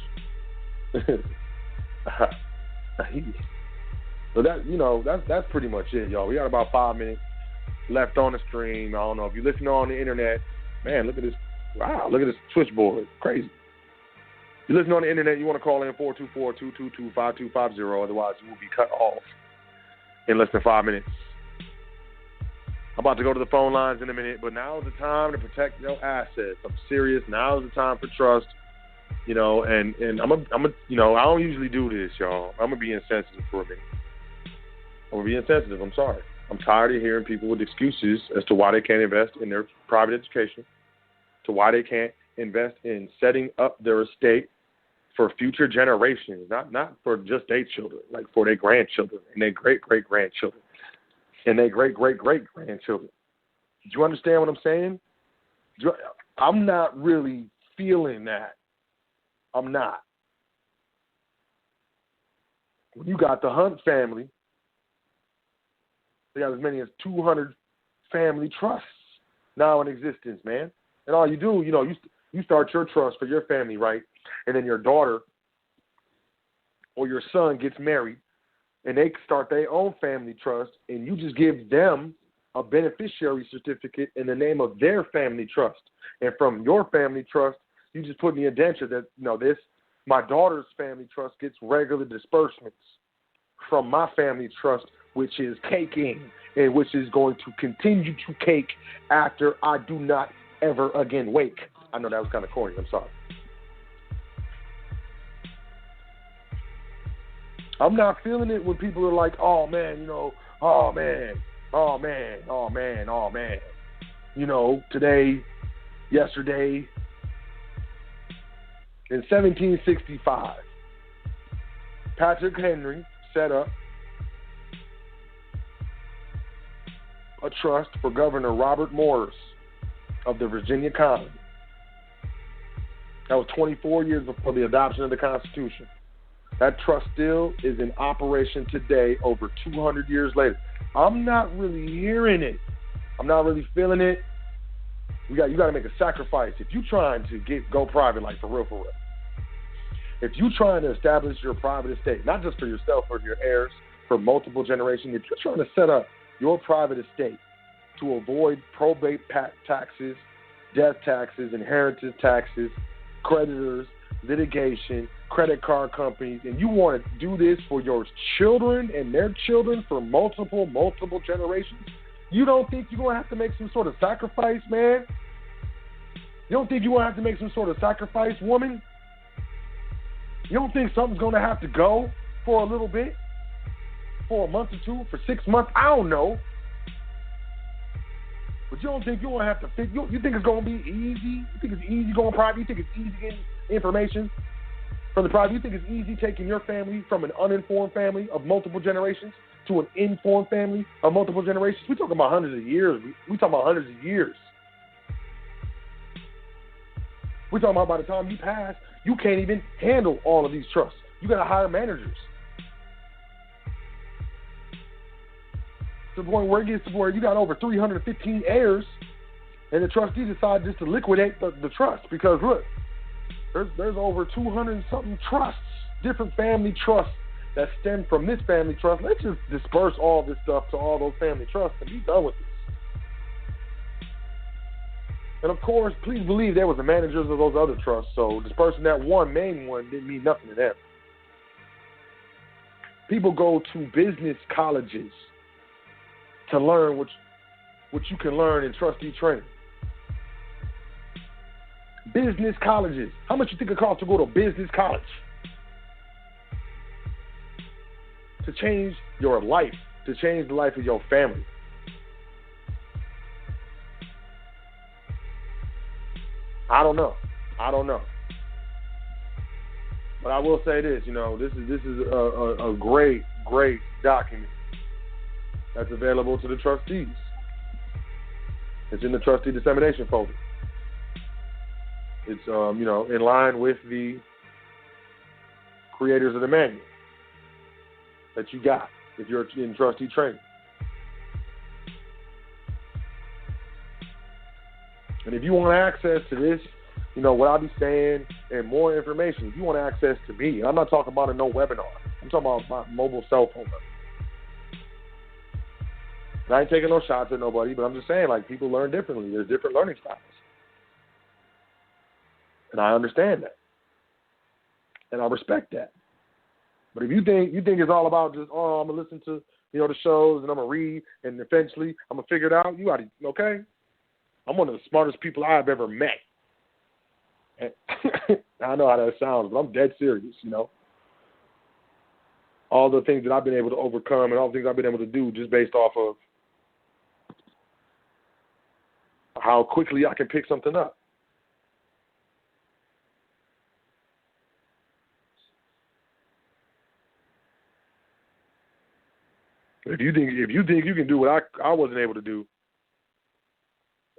So that's pretty much it, y'all. We got about 5 minutes left on the stream. I don't know if you listen on the internet. Man, look at this. Wow, look at this switchboard. Crazy. If you listen on the internet, you want to call in 424-222-5250. Otherwise, you will be cut off in less than 5 minutes. I'm about to go to the phone lines in a minute, but now is the time to protect your assets. I'm serious. Now is the time for trust. And I'm I don't usually do this, y'all. I'm gonna be insensitive for a minute. I'm gonna be insensitive. I'm sorry. I'm tired of hearing people with excuses as to why they can't invest in their private education, to why they can't invest in setting up their estate for future generations, not for just their children, like for their grandchildren and their great-great-grandchildren and their great-great-great-grandchildren. Do you understand what I'm saying? I'm not really feeling that. I'm not. When you got the Hunt family, they got as many as 200 family trusts now in existence, man. And all you do, you start your trust for your family, right? And then your daughter or your son gets married, and they start their own family trust, and you just give them a beneficiary certificate in the name of their family trust. And from your family trust, you just put in the indenture that, my daughter's family trust gets regular disbursements from my family trust, which is caking, and which is going to continue to cake after I do not ever again wake. I know that was kind of corny. I'm sorry. I'm not feeling it when people are like, oh, man, oh, man, oh, man, oh, man, oh, man. Today, yesterday, in 1765, Patrick Henry set up a trust for Governor Robert Morris of the Virginia colony. That was 24 years before the adoption of the Constitution. That trust still is in operation today, over 200 years later. I'm not really hearing it. I'm not really feeling it. You got to make a sacrifice. If you're trying to go private, like for real, if you're trying to establish your private estate, not just for yourself or your heirs, for multiple generations, if you're trying to set up your private estate to avoid probate taxes, death taxes, inheritance taxes, creditors, litigation, credit card companies, and you want to do this for your children and their children for multiple generations, you don't think you're going to have to make some sort of sacrifice, man? You don't think you're going to have to make some sort of sacrifice, woman? You don't think something's going to have to go for a little bit? For a month or two? For 6 months? I don't know. But you don't think you're going to have to fit? You think it's going to be easy? You think it's easy going private? You think it's easy getting information from the private? You think it's easy taking your family from an uninformed family of multiple generations to an informed family of multiple generations? We're talking about hundreds of years. We're talking about hundreds of years. We're talking about by the time you pass, you can't even handle all of these trusts. You got to hire managers. To the point where it gets to where you got over 315 heirs, and the trustee decided just to liquidate the trust because, look, there's over 200 and something trusts, different family trusts that stem from this family trust. Let's just disperse all this stuff to all those family trusts and be done with this. And of course, please believe there was the managers of those other trusts, so dispersing that one main one didn't mean nothing to them. People go to business colleges to learn what you can learn in trustee training. Business colleges. How much you think it costs to go to business college? To change your life, to change the life of your family. I don't know. But I will say this, this is a great document that's available to the trustees. It's in the trustee dissemination folder. It's in line with the creators of the manual that you got if you're in trustee training. And if you want access to this, what I'll be saying and more information, if you want access to me, I'm not talking about no webinar. I'm talking about my mobile cell phone number. And I ain't taking no shots at nobody, but I'm just saying, people learn differently. There's different learning styles. And I understand that. And I respect that. But if you think it's all about just, I'm going to listen to, the shows and I'm going to read and eventually I'm going to figure it out, you already, okay? I'm one of the smartest people I've ever met. And I know how that sounds, but I'm dead serious, All the things that I've been able to overcome and all the things I've been able to do just based off of how quickly I can pick something up. If you think you can do what I wasn't able to do,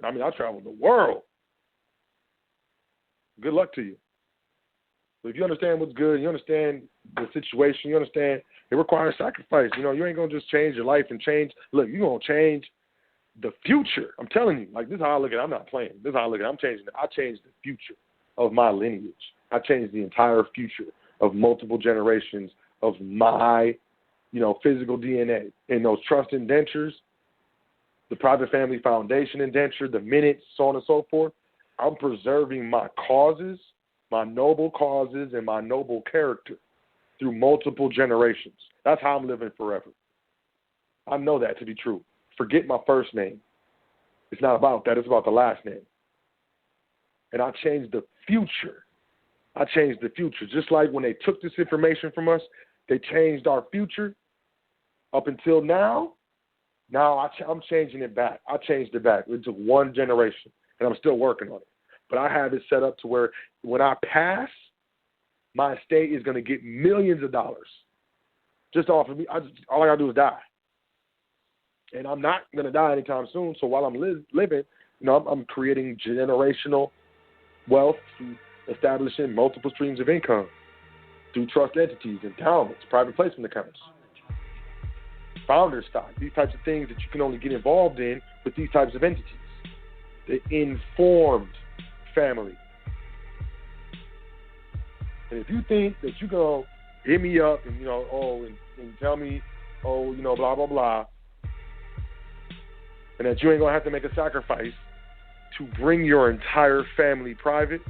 I mean, I traveled the world. Good luck to you. But if you understand what's good, you understand the situation, you understand it requires sacrifice. You know, you ain't going to just change your life and change. Look, you're going to change the future. I'm telling you, like, this is how I look at it. I'm not playing. This is how I look at it. I'm changing it. I changed the future of my lineage. I changed the entire future of multiple generations of my, physical DNA. And those trust indentures, the private family foundation indenture, the minutes, so on and so forth, I'm preserving my causes, my noble causes, and my noble character through multiple generations. That's how I'm living forever. I know that to be true. Forget my first name. It's not about that. It's about the last name. And I changed the future. I changed the future. Just like when they took this information from us, they changed our future up until now. Now I'm changing it back. I changed it back. It took one generation, and I'm still working on it. But I have it set up to where when I pass, my estate is going to get millions of dollars just off of me. All I got to do is die. And I'm not going to die anytime soon. So while I'm living, I'm creating generational wealth through establishing multiple streams of income through trust entities, endowments, private placement accounts, founder stock, these types of things that you can only get involved in with these types of entities. The informed family. And if you think that you're going to hit me up and, and tell me, blah, blah, blah, and that you ain't going to have to make a sacrifice to bring your entire family private,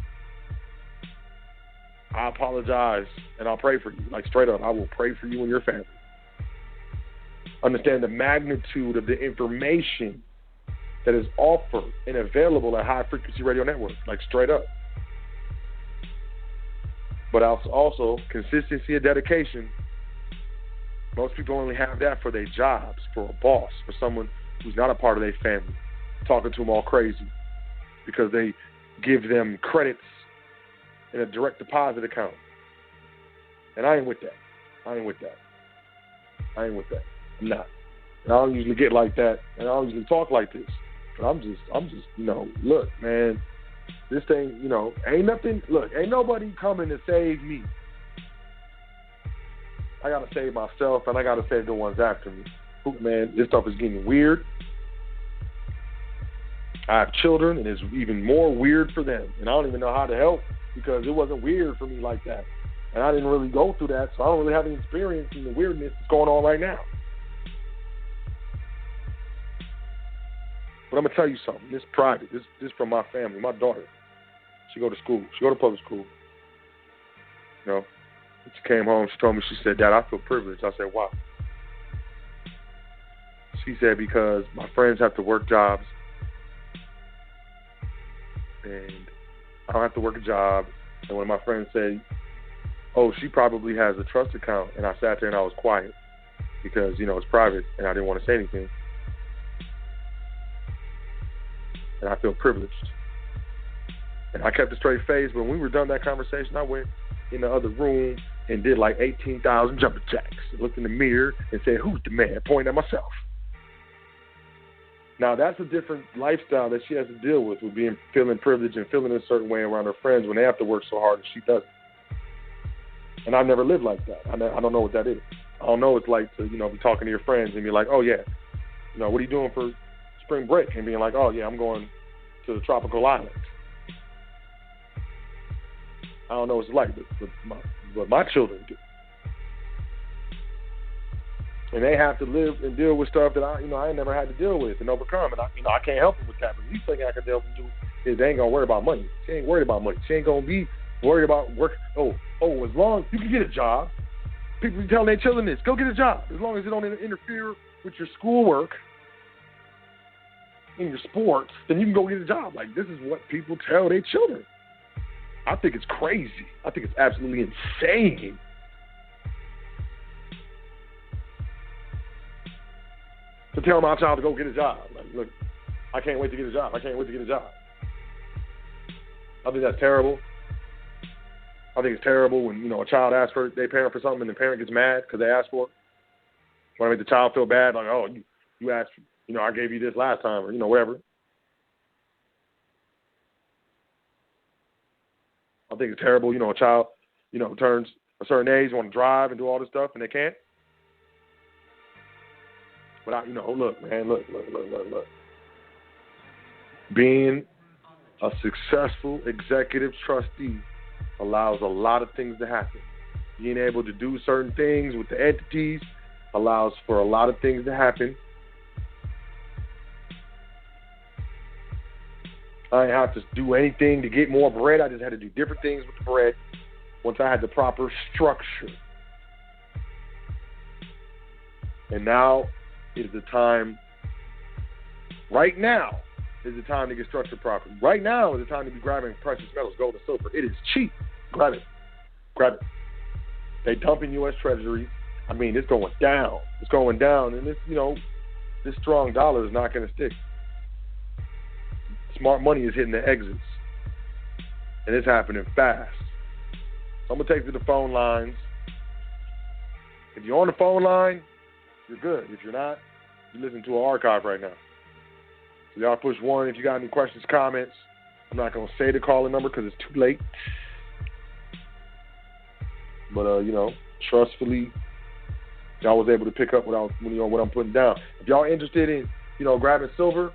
I apologize, and I'll pray for you. Like, straight up, I will pray for you and your family. Understand the magnitude of the information that is offered and available at High Frequency Radio Network, like, straight up. But also, consistency and dedication. Most people only have that for their jobs, for a boss, for someone who's not a part of their family, talking to them all crazy because they give them credits in a direct deposit account. And I ain't with that. I'm not. And I don't usually get like that, and I don't usually talk like this. But I'm just, look, man, this thing, ain't nothing, ain't nobody coming to save me. I got to save myself, and I got to save the ones after me. Man, this stuff is getting weird. I have children, and it's even more weird for them. And I don't even know how to help because it wasn't weird for me like that. And I didn't really go through that, so I don't really have any experience in the weirdness that's going on right now. But I'm going to tell you something. This private. This is from my family. My daughter. She go to school. She go to public school. She came home. She told me, she said, Dad, I feel privileged. I said, why? She said, because my friends have to work jobs. And I don't have to work a job. And when my friend said, oh, she probably has a trust account, and I sat there and I was quiet because, it's private and I didn't want to say anything. And I feel privileged. And I kept a straight face. When we were done that conversation, I went in the other room and did like 18,000 jumping jacks. Looked in the mirror and said, who's the man? Pointing at myself. Now, that's a different lifestyle that she has to deal with feeling privileged and feeling a certain way around her friends when they have to work so hard and she doesn't. And I've never lived like that. I don't know what that is. I don't know what it's like to, be talking to your friends and be like, oh, yeah, what are you doing for spring break? And being like, oh, yeah, I'm going to the tropical island. I don't know what it's like, but my children do. And they have to live and deal with stuff that I ain't never had to deal with and overcome. And I can't help them with that. But the least thing I can help them do is they ain't gonna worry about money. She ain't worried about money. She ain't gonna be worried about work. Oh, as long as you can get a job. People be telling their children this: go get a job. As long as it don't interfere with your schoolwork and your sports, then you can go get a job. Like, this is what people tell their children. I think it's crazy. I think it's absolutely insane. To tell my child to go get a job. Like, look, I can't wait to get a job. I think that's terrible. I think it's terrible when, a child asks for their parent for something and the parent gets mad because they asked for it. Want to make the child feel bad, like, oh, you asked, I gave you this last time, or, whatever. I think it's terrible, a child, turns a certain age, want to drive and do all this stuff, and they can't. But, look, man, look. Being a successful executive trustee allows a lot of things to happen. Being able to do certain things with the entities allows for a lot of things to happen. I didn't have to do anything to get more bread. I just had to do different things with the bread once I had the proper structure. And now is the time, right now is the time to get structured properly. Right now is the time to be grabbing precious metals, gold and silver. It is cheap. Grab it. They dumping U.S. Treasuries. I mean, it's going down. It's going down. And this strong dollar is not going to stick. Smart money is hitting the exits. And it's happening fast. So I'm going to take to the phone lines. If you're on the phone line, you're good. If you're not, you listen to an archive right now. So y'all push 1 if you got any questions, comments. I'm not going to say the calling number because it's too late. But, trustfully, y'all was able to pick up what I'm putting down. If y'all interested in, grabbing silver,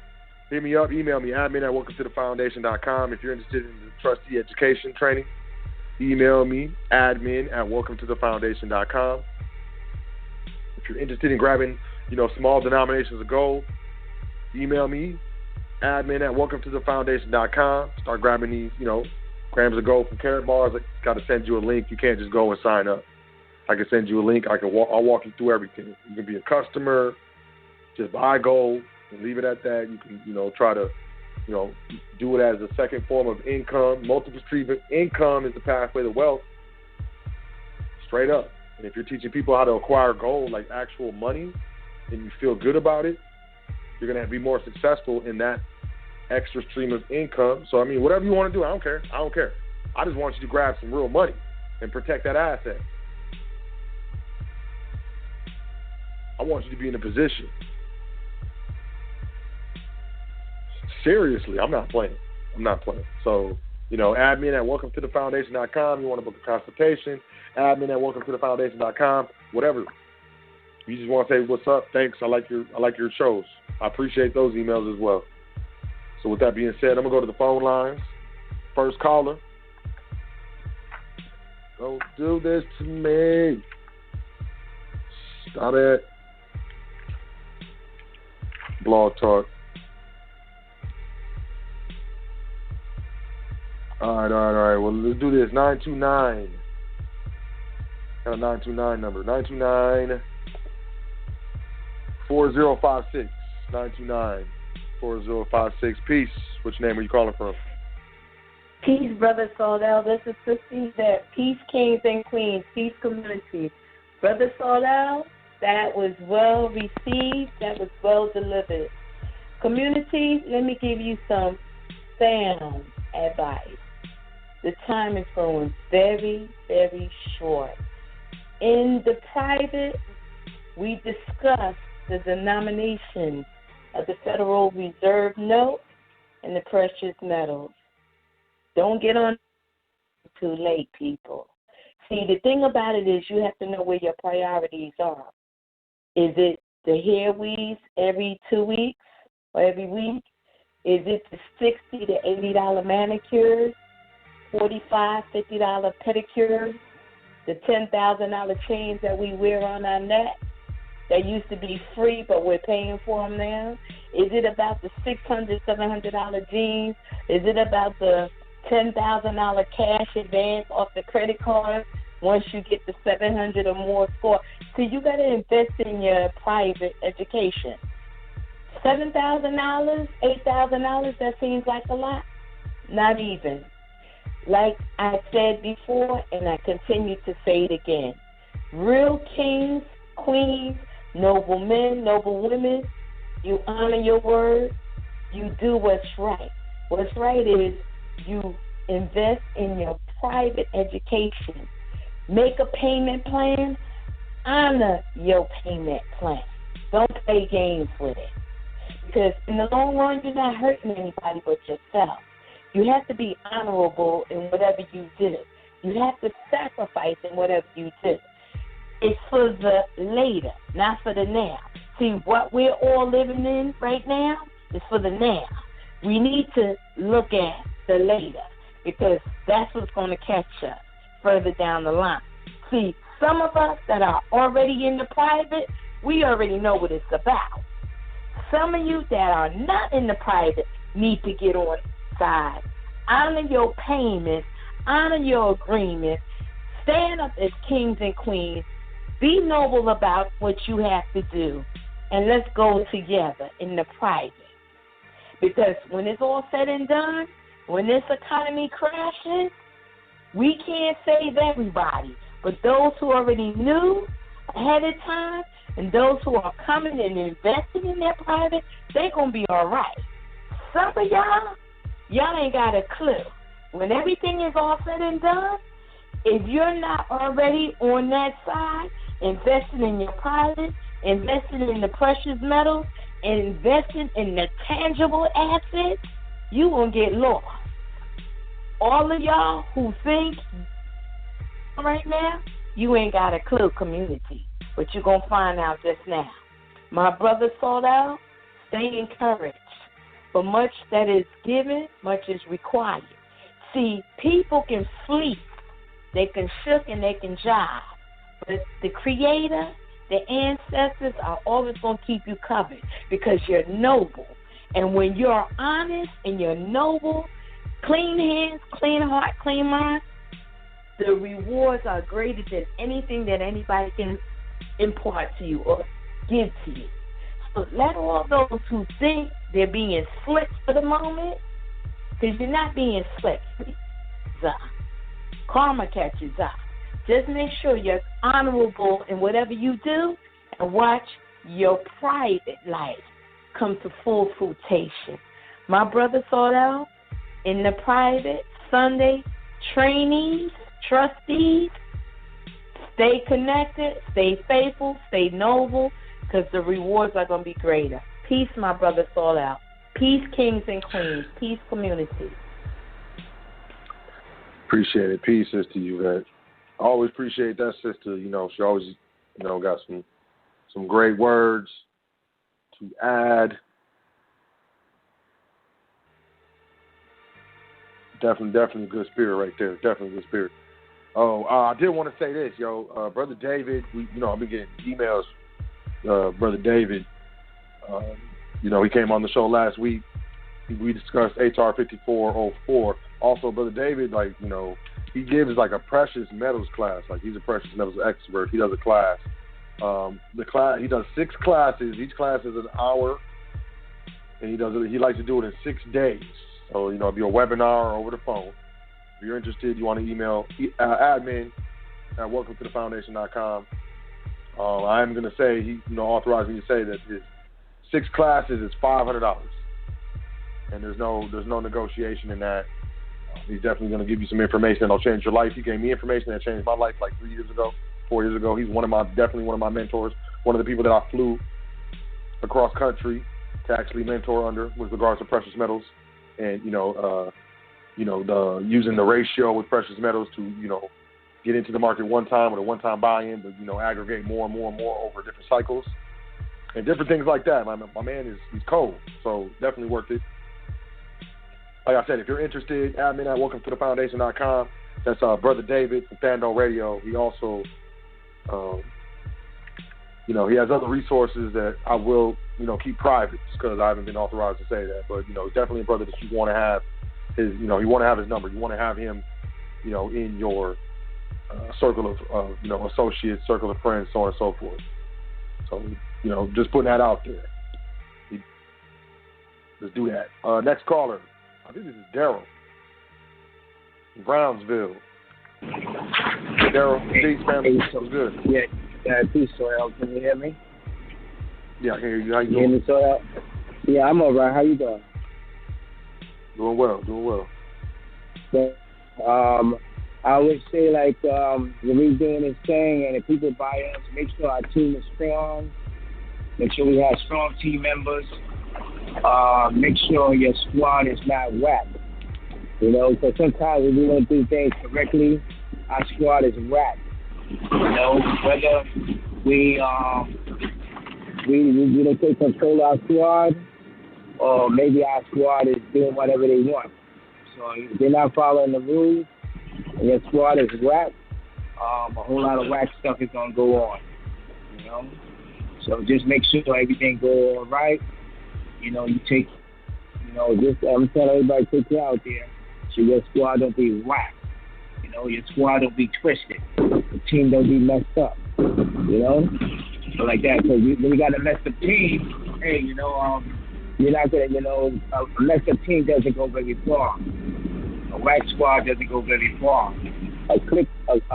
hit me up, email me, admin@welcometothefoundation.com. If you're interested in the trustee education training, email me, admin@welcometothefoundation.com. If you're interested in grabbing, small denominations of gold, email me, admin@welcometothefoundation.com. Start grabbing these, grams of gold from Carat Bars. I got to send you a link. You can't just go and sign up. I can send you a link. I'll walk you through everything. You can be a customer, just buy gold and leave it at that. You can, try to, do it as a second form of income. Multiple streams of income is the pathway to wealth. Straight up. And if you're teaching people how to acquire gold, like actual money, and you feel good about it, you're going to be more successful in that extra stream of income. So, whatever you want to do, I don't care. I just want you to grab some real money and protect that asset. I want you to be in a position. Seriously, I'm not playing. So, admin@welcometothefoundation.com. You want to book a consultation, admin@welcometothefoundation.com, whatever. You just want to say, what's up? Thanks. I like your shows. I appreciate those emails as well. So with that being said, I'm going to go to the phone lines. First caller. Don't do this to me. Stop it. Blog Talk. All right. Well, let's do this. 929. Got a 929 number. 929-4056. 929-4056. Peace. Which name are you calling from? Peace, Brother Sordell. This is Christy there. Peace, Kings and Queens. Peace, community. Brother Sordell, that was well received. That was well delivered. Community, let me give you some sound advice. The time is growing very, very short. In the private, we discussed the denomination of the Federal Reserve note and the precious metals. Don't get on too late, people. See, the thing about it is you have to know where your priorities are. Is it the hair weaves every 2 weeks or every week? Is it the $60 to $80 manicures, $45, $50 pedicures, the $10,000 chains that we wear on our neck that used to be free but we're paying for them now? Is it about the $600, $700 jeans? Is it about the $10,000 cash advance off the credit card once you get the $700 or more score? So you got to invest in your private education. $7,000, $8,000, that seems like a lot. Not even. Like I said before, and I continue to say it again, real kings, queens, noble men, noble women, you honor your word, you do what's right. What's right is you invest in your private education. Make a payment plan. honor your payment plan. Don't play games with it. Because in the long run, you're not hurting anybody but yourself. You have to be honorable in whatever you do. You have to sacrifice in whatever you do. It's for the later, not for the now. See, what we're all living in right now is for the now. We need to look at the later because that's what's going to catch us further down the line. See, some of us that are already in the private, we already know what it's about. Some of you that are not in the private need to get on side. Honor your payments, honor your agreements, stand up as kings and queens, be noble about what you have to do, and let's go together in the private. Because when it's all said and done, when this economy crashes, we can't save everybody. But those who already knew ahead of time and those who are coming and investing in their private, they're going to be all right. Some of y'all ain't got a clue. When everything is all said and done, if you're not already on that side, investing in your private, investing in the precious metals, and investing in the tangible assets, you going to get lost. All of y'all who think right now, you ain't got a clue, community. But you're going to find out just now. My brother Sot out, stay encouraged. For much that is given, much is required. See, people can sleep, they can shook, and they can jive. But the Creator, the ancestors are always going to keep you covered because you're noble. And when you're honest and you're noble, clean hands, clean heart, clean mind, the rewards are greater than anything that anybody can impart to you or give to you. So let all those who think they're being slick for the moment, because you're not being slick. Karma catches up. Just make sure you're honorable in whatever you do and watch your private life come to full fruition. My brother Sot out in the private Sunday trainees, trustees, stay connected, stay faithful, stay noble, because the rewards are going to be greater. Peace, my brother Sot out. Peace, kings and queens. Peace, community. Appreciate it. Peace, Sister Yvette. I always appreciate that, sister. You know, she always, got some great words to add. Definitely good spirit right there. Definitely good spirit. Oh, I did want to say this, Brother David, I've been getting emails. Brother David, he came on the show last week. We discussed HR 5404. Also, Brother David, he gives a precious metals class. He's a precious metals expert. He does a class. He does 6 classes. Each class is an hour, and he likes to do it in 6 days. So, it'll be a webinar or over the phone. If you're interested, you want to email admin at welcometothefoundation.com. I'm going to say, he authorized me to say that his 6 classes is $500. And there's no negotiation in that. He's definitely going to give you some information that'll change your life. He gave me information that changed my life 4 years ago. He's definitely one of my mentors, one of the people that I flew across country to actually mentor under with regards to precious metals and, using the ratio with precious metals to, get into the market one time with a one-time buy-in, but, aggregate more and more and more over different cycles and different things like that. My man he's cold, so definitely worth it. Like I said, if you're interested, admin at welcometothefoundation.com. That's Brother David from Fando Radio. He also, he has other resources that I will, keep private because I haven't been authorized to say that. But, definitely a brother that you want to have you want to have his number. You want to have him, in your circle of, associates, circle of friends, so on and so forth. So, just putting that out there. Let's do that. Next caller. I think this is Daryl in Brownsville. Hey, Daryl, peace, family. Sounds good. Yeah, peace, Soil. Can you hear me? Yeah, I can hear you. How you doing? Hear me, Soil? Yeah, I'm all right. How you doing? Doing well. So, I always say, like, when we're doing this thing and if people buy us, make sure our team is strong. Make sure we have strong team members. Make sure your squad is not whack. You know, because sometimes when we don't do things correctly, our squad is whack. You know, whether we don't take control of our squad, or maybe our squad is doing whatever they want. So if they're not following the rules, and your squad is whack, a whole lot of whack stuff is gonna go on. You know, so just make sure everything goes all right. You know, just I'm telling everybody, take it out there, so your squad don't be whack. You know, your squad don't be twisted. The team don't be messed up. You know, so like that. So when you got a messed up team, hey, you know, you're not gonna, you know, a messed up team doesn't go very far. A whack squad doesn't go very far. A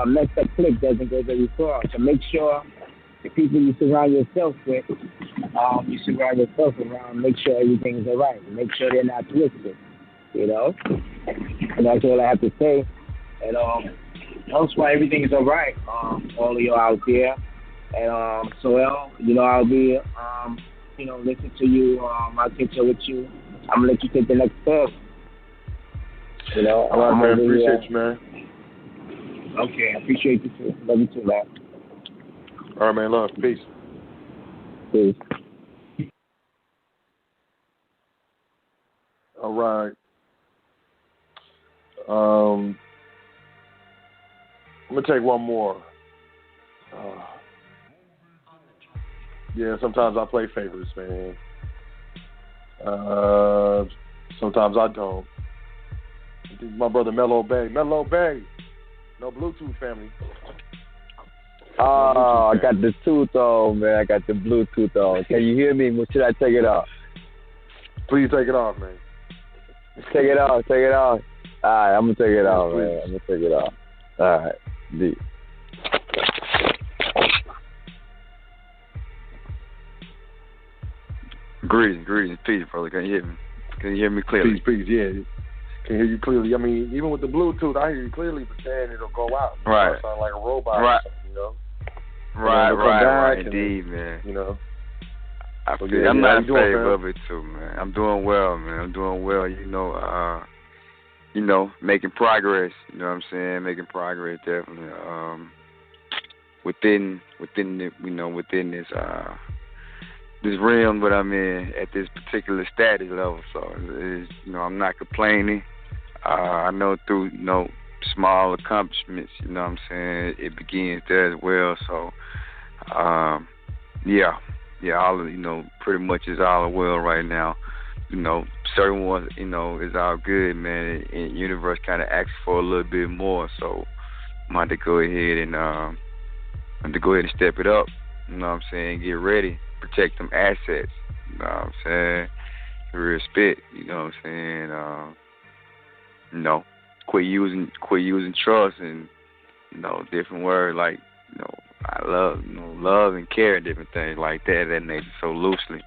messed up clique doesn't go very far. So make sure the people you surround yourself with, you surround yourself around, make sure everything's all right. Make sure they're not twisted, you know? And that's all I have to say. And that's why everything is all right, all of you out there. And so, you know, I'll be, you know, listen to you. I'll catch up with you. I'm going to let you take the next step. You know? All right, man. Appreciate you, man. Okay, I appreciate you, too. Love you, too, man. All right, man. Love. Peace. Peace. All right. I'm going to take one more. Yeah, sometimes I play favorites, man. Sometimes I don't. I think my brother Mellow Bay. Mellow Bay. No Bluetooth family. Oh, I got the tooth on, man. I got the Bluetooth on. Can you hear me? Should I take it off? Please take it off, man. Take it off. Take it off. All right, I'm going to take it off, please. man. I'm going to take it off. All right. D. Greetings, peace, brother. Can you hear me? Can you hear me clearly? Peace, yeah. Can hear you clearly. I mean, even with the Bluetooth, I hear you clearly, but then it'll go out. Right. It'll sound like a robot right. or something, you know? Right, indeed, man. You know? I feel I'm not in favor of it, too, man. I'm doing well, man. I'm doing well, you know, making progress, you know what I'm saying? Making progress, definitely. Within this, this realm that I'm in at this particular status level. So, you know, I'm not complaining. I know through, you know, small accomplishments, you know what I'm saying, it begins there as well. So, all of, you know, pretty much is all well right now. You know, certain ones, you know, is all good, man. And the universe kind of asks for a little bit more. So, I'm going to go ahead and step it up. You know what I'm saying? Get ready. Protect them assets. You know what I'm saying? Real spit. You know what I'm saying? You know, quit using trust and, you know, different words like, you know, I love and care and different things like that nature so loosely.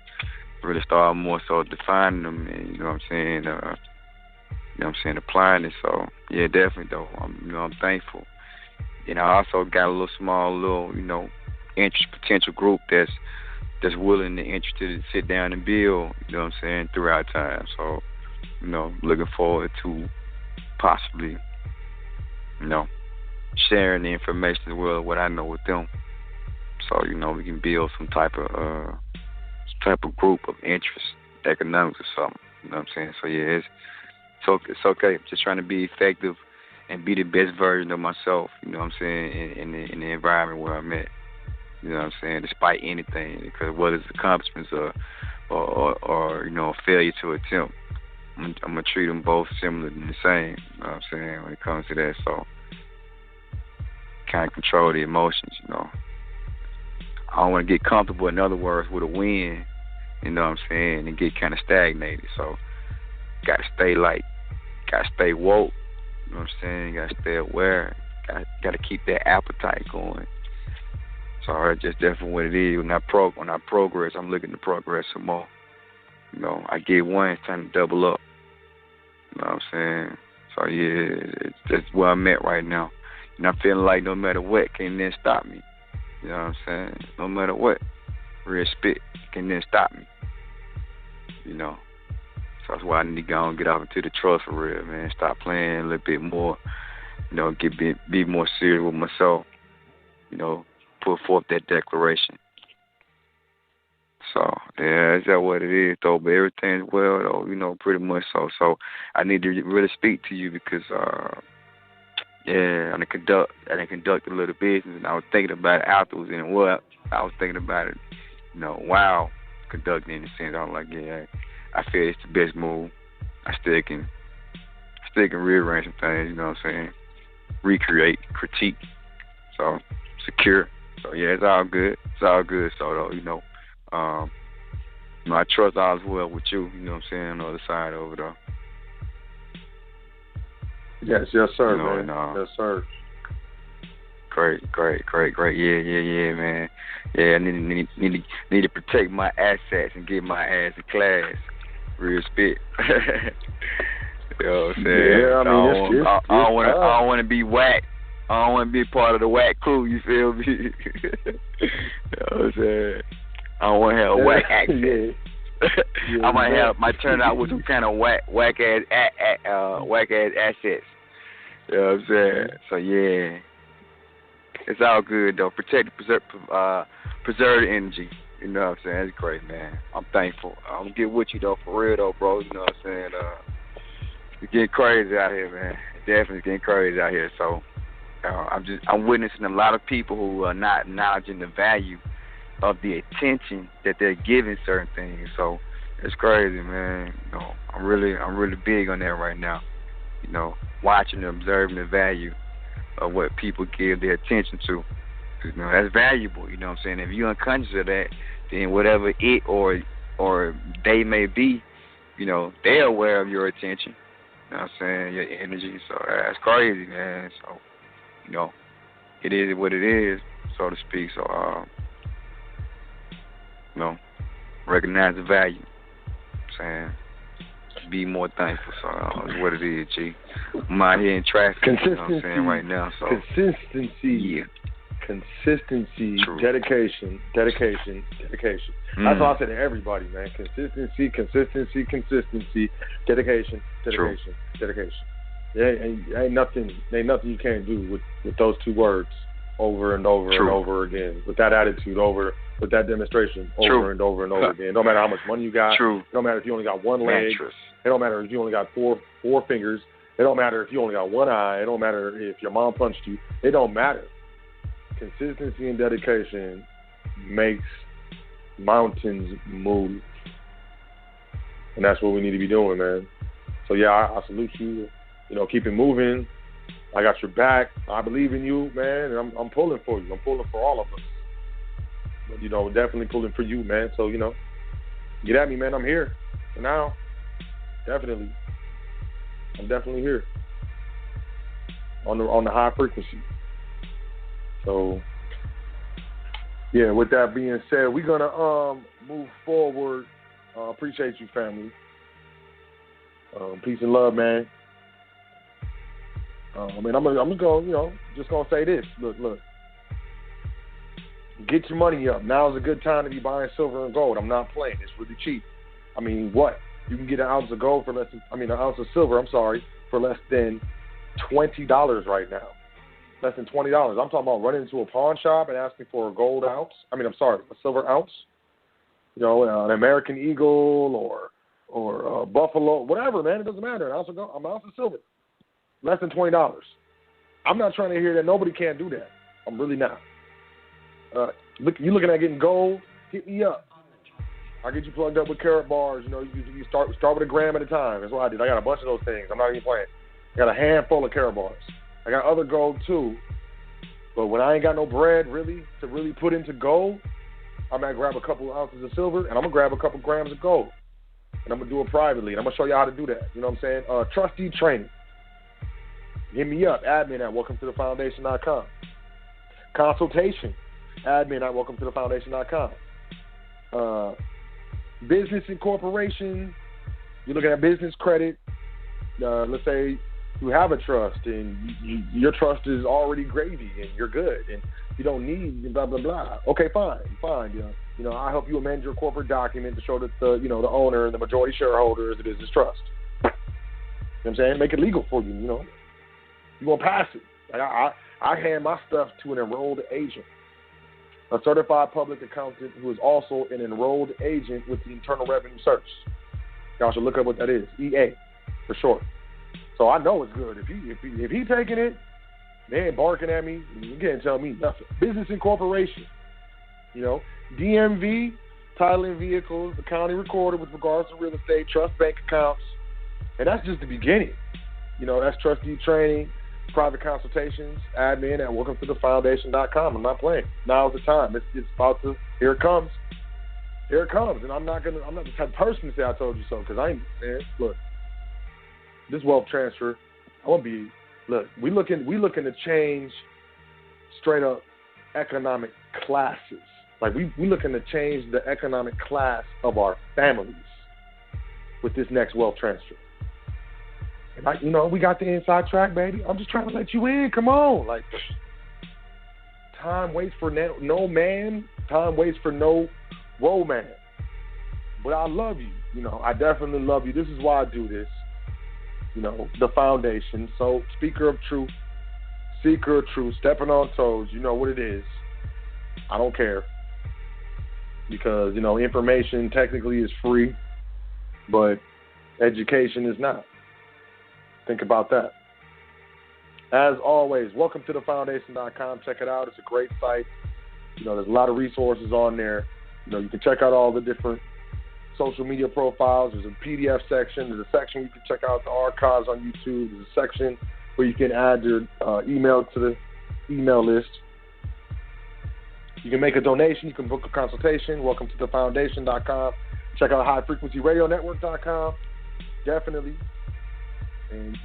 Really start more so defining them and, you know what I'm saying, applying it. So yeah, definitely though. I'm thankful. And I also got a small, you know, potential group that's willing and interested to sit down and build, you know what I'm saying, throughout time. So, you know, looking forward to possibly, you know, sharing the information as well, what I know with them. So, you know, we can build some type of group of interest, economics or something. You know what I'm saying? So yeah, it's okay. Just trying to be effective and be the best version of myself, you know what I'm saying, in the environment where I'm at. You know what I'm saying? Despite anything, because whether it's accomplishments or you know, a failure to attempt, I'm gonna treat them both similar and the same. You know what I'm saying, when it comes to that. So kind of control the emotions, you know. I don't want to get comfortable, in other words, with a win, you know what I'm saying, and get kind of stagnated. So gotta stay woke, you know what I'm saying, gotta stay aware, gotta keep that appetite going. So that's just definitely what it is. When I progress, I'm looking to progress some more. You know, I get one, it's time to double up. You know what I'm saying? So yeah, that's where I'm at right now. And I'm feeling like no matter what, can't then stop me. You know what I'm saying? No matter what, real spit can then stop me. You know. So that's why I need to go and get off into the trust for real, man. Stop playing a little bit more. You know, be more serious with myself. You know, put forth that declaration. So yeah, that's what it is though. But everything's well though, you know, pretty much so. So I need to really speak to you because I done conduct a little business, and I was thinking about it afterwards, and I was thinking about it, you know, while conducting in a sense. I was like, yeah, I feel it's the best move. I still can rearrange some things, you know what I'm saying? Recreate, critique, so secure. So yeah, it's all good. It's all good. So though, you know, I trust all as well with you. You know what I'm saying? On the other side over there. Yes, sir, you know, man. Yes, sir. Great. Yeah, man. Yeah, I need to protect my assets and get my ass in class. Real spit. You know what I'm saying? Yeah, I mean, I don't want to be whack. I don't want to be part of the whack crew. You feel me? You know what I'm saying? I don't want to have a whack accent. I might turn out with some kind of whack ass assets. You know what I'm saying? So yeah, it's all good though. Protect, preserve the energy. You know what I'm saying? It's great, man. I'm thankful. I'm gonna get with you though, for real though, bro. You know what I'm saying? It's getting crazy out here, man. It's definitely getting crazy out here. So I'm witnessing a lot of people who are not acknowledging the value of the attention that they're giving certain things. So it's crazy, man. You know, I'm really big on that right now. You know, watching and observing the value of what people give their attention to. You know, that's valuable. You know what I'm saying? If you're unconscious of that, then whatever it or they may be, you know, they're aware of your attention. You know what I'm saying? Your energy. So that's crazy, man. So, you know, it is what it is, so to speak. So, you know, recognize the value. You know what I'm saying? Be more thankful. So that's what it is, G. I'm out here in traffic. Consistency. You know what I'm saying right now. So consistency. Yeah. Consistency. True. Dedication. That's all I say to everybody, man. Consistency. Dedication. True. Ain't nothing you can't do with those two words over and over and over again. With that attitude, with that demonstration, over and over and over again. No matter how much money you got. True. No matter if you only got one leg. Mattress. It don't matter if you only got four fingers. It don't matter if you only got one eye. It don't matter if your mom punched you. It don't matter. Consistency and dedication makes mountains move. And that's what we need to be doing, man. So, yeah, I salute you. You know, keep it moving. I got your back. I believe in you, man, and I'm pulling for you. I'm pulling for all of us. But, you know, definitely pulling for you, man. So, you know, get at me, man. I'm here for now. Definitely. I'm definitely here on the high frequency. So, yeah, with that being said, we're going to move forward. Appreciate you, family. Peace and love, man. And I'm going to, you know, just going to say this. Look. Get your money up. Now's a good time to be buying silver and gold. I'm not playing. It's really cheap. I mean, what? You can get an ounce of gold for an ounce of silver, for less than $20 right now. Less than $20. I'm talking about running into a pawn shop and asking for a silver ounce. You know, an American Eagle or Buffalo, whatever, man. It doesn't matter. An ounce of silver. Less than $20. I'm not trying to hear that nobody can't do that. I'm really not. You looking at getting gold? Hit me up. I'll get you plugged up with carat bars. You know, you start with a gram at a time. That's what I did. I got a bunch of those things. I'm not even playing. I got a handful of carat bars. I got other gold too. But when I ain't got no bread to put into gold, I'm going to grab a couple of ounces of silver and I'm going to grab a couple grams of gold. And I'm going to do it privately. And I'm going to show you how to do that. You know what I'm saying? Trustee training. Hit me up. Admin at welcometothefoundation.com. Consultation. Admin at welcometothefoundation.com. Business incorporation. You're looking at business credit. Let's say who have a trust, and your trust is already gravy, and you're good, and you don't need blah blah blah. Okay, fine. I help you amend your corporate document to show that the owner and the majority shareholder is a business trust. You know what I'm saying? Make it legal for you. You gonna pass it. Like I hand my stuff to an enrolled agent, a certified public accountant who is also an enrolled agent with the Internal Revenue Service. Y'all should look up what that is. EA for short. So I know it's good. If he taking it, they ain't barking at me. You can't tell me nothing. Business incorporation. DMV, titling vehicles, the county recorder with regards to real estate, trust bank accounts. And that's just the beginning. That's trustee training, private consultations, admin at welcometothefoundation.com. I'm not playing. Now's the time. It's about to, here it comes. And I'm not the type of person to say I told you so, because I ain't, man, look, this wealth transfer, we looking to change straight up economic classes. Like we looking to change the economic class of our families with this next wealth transfer. And we got the inside track, baby. I'm just trying to let you in. Come on. Like, time waits for no man. Time waits for no romance. But I love you. I definitely love you. This is why I do this. The foundation. So, speaker of truth, seeker of truth, stepping on toes. You know what it is. I don't care. Because, information technically is free, but education is not. Think about that. As always, welcome to thefoundation.com. Check it out. It's a great site. There's a lot of resources on there. You can check out all the different social media profiles. There's a PDF section. There's a section you can check out the archives on YouTube. There's a section where you can add your email to the email list. You can make a donation. You can book a consultation. Welcome to thefoundation.com. Check out highfrequencyradionetwork.com. Definitely. And,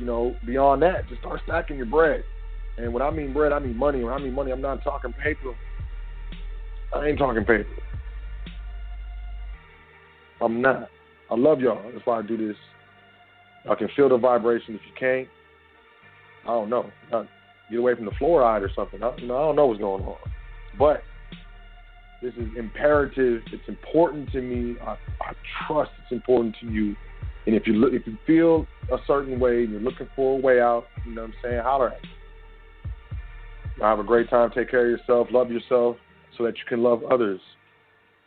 beyond that, just start stacking your bread. And when I mean bread, I mean money. When I mean money, I'm not talking paper. I ain't talking paper. I'm not. I love y'all. That's why I do this. I can feel the vibration. If you can't, I don't know. Get away from the fluoride or something. I don't know what's going on. But this is imperative. It's important to me. I trust it's important to you. And if you feel a certain way and you're looking for a way out, holler at me. Have a great time. Take care of yourself. Love yourself so that you can love others.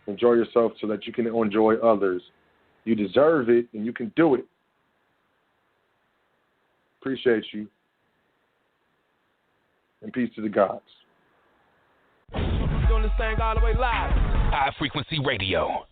Enjoy yourself so that you can enjoy others. You deserve it and you can do it. Appreciate you. And peace to the gods. Doing this thing all the way live. High Frequency Radio.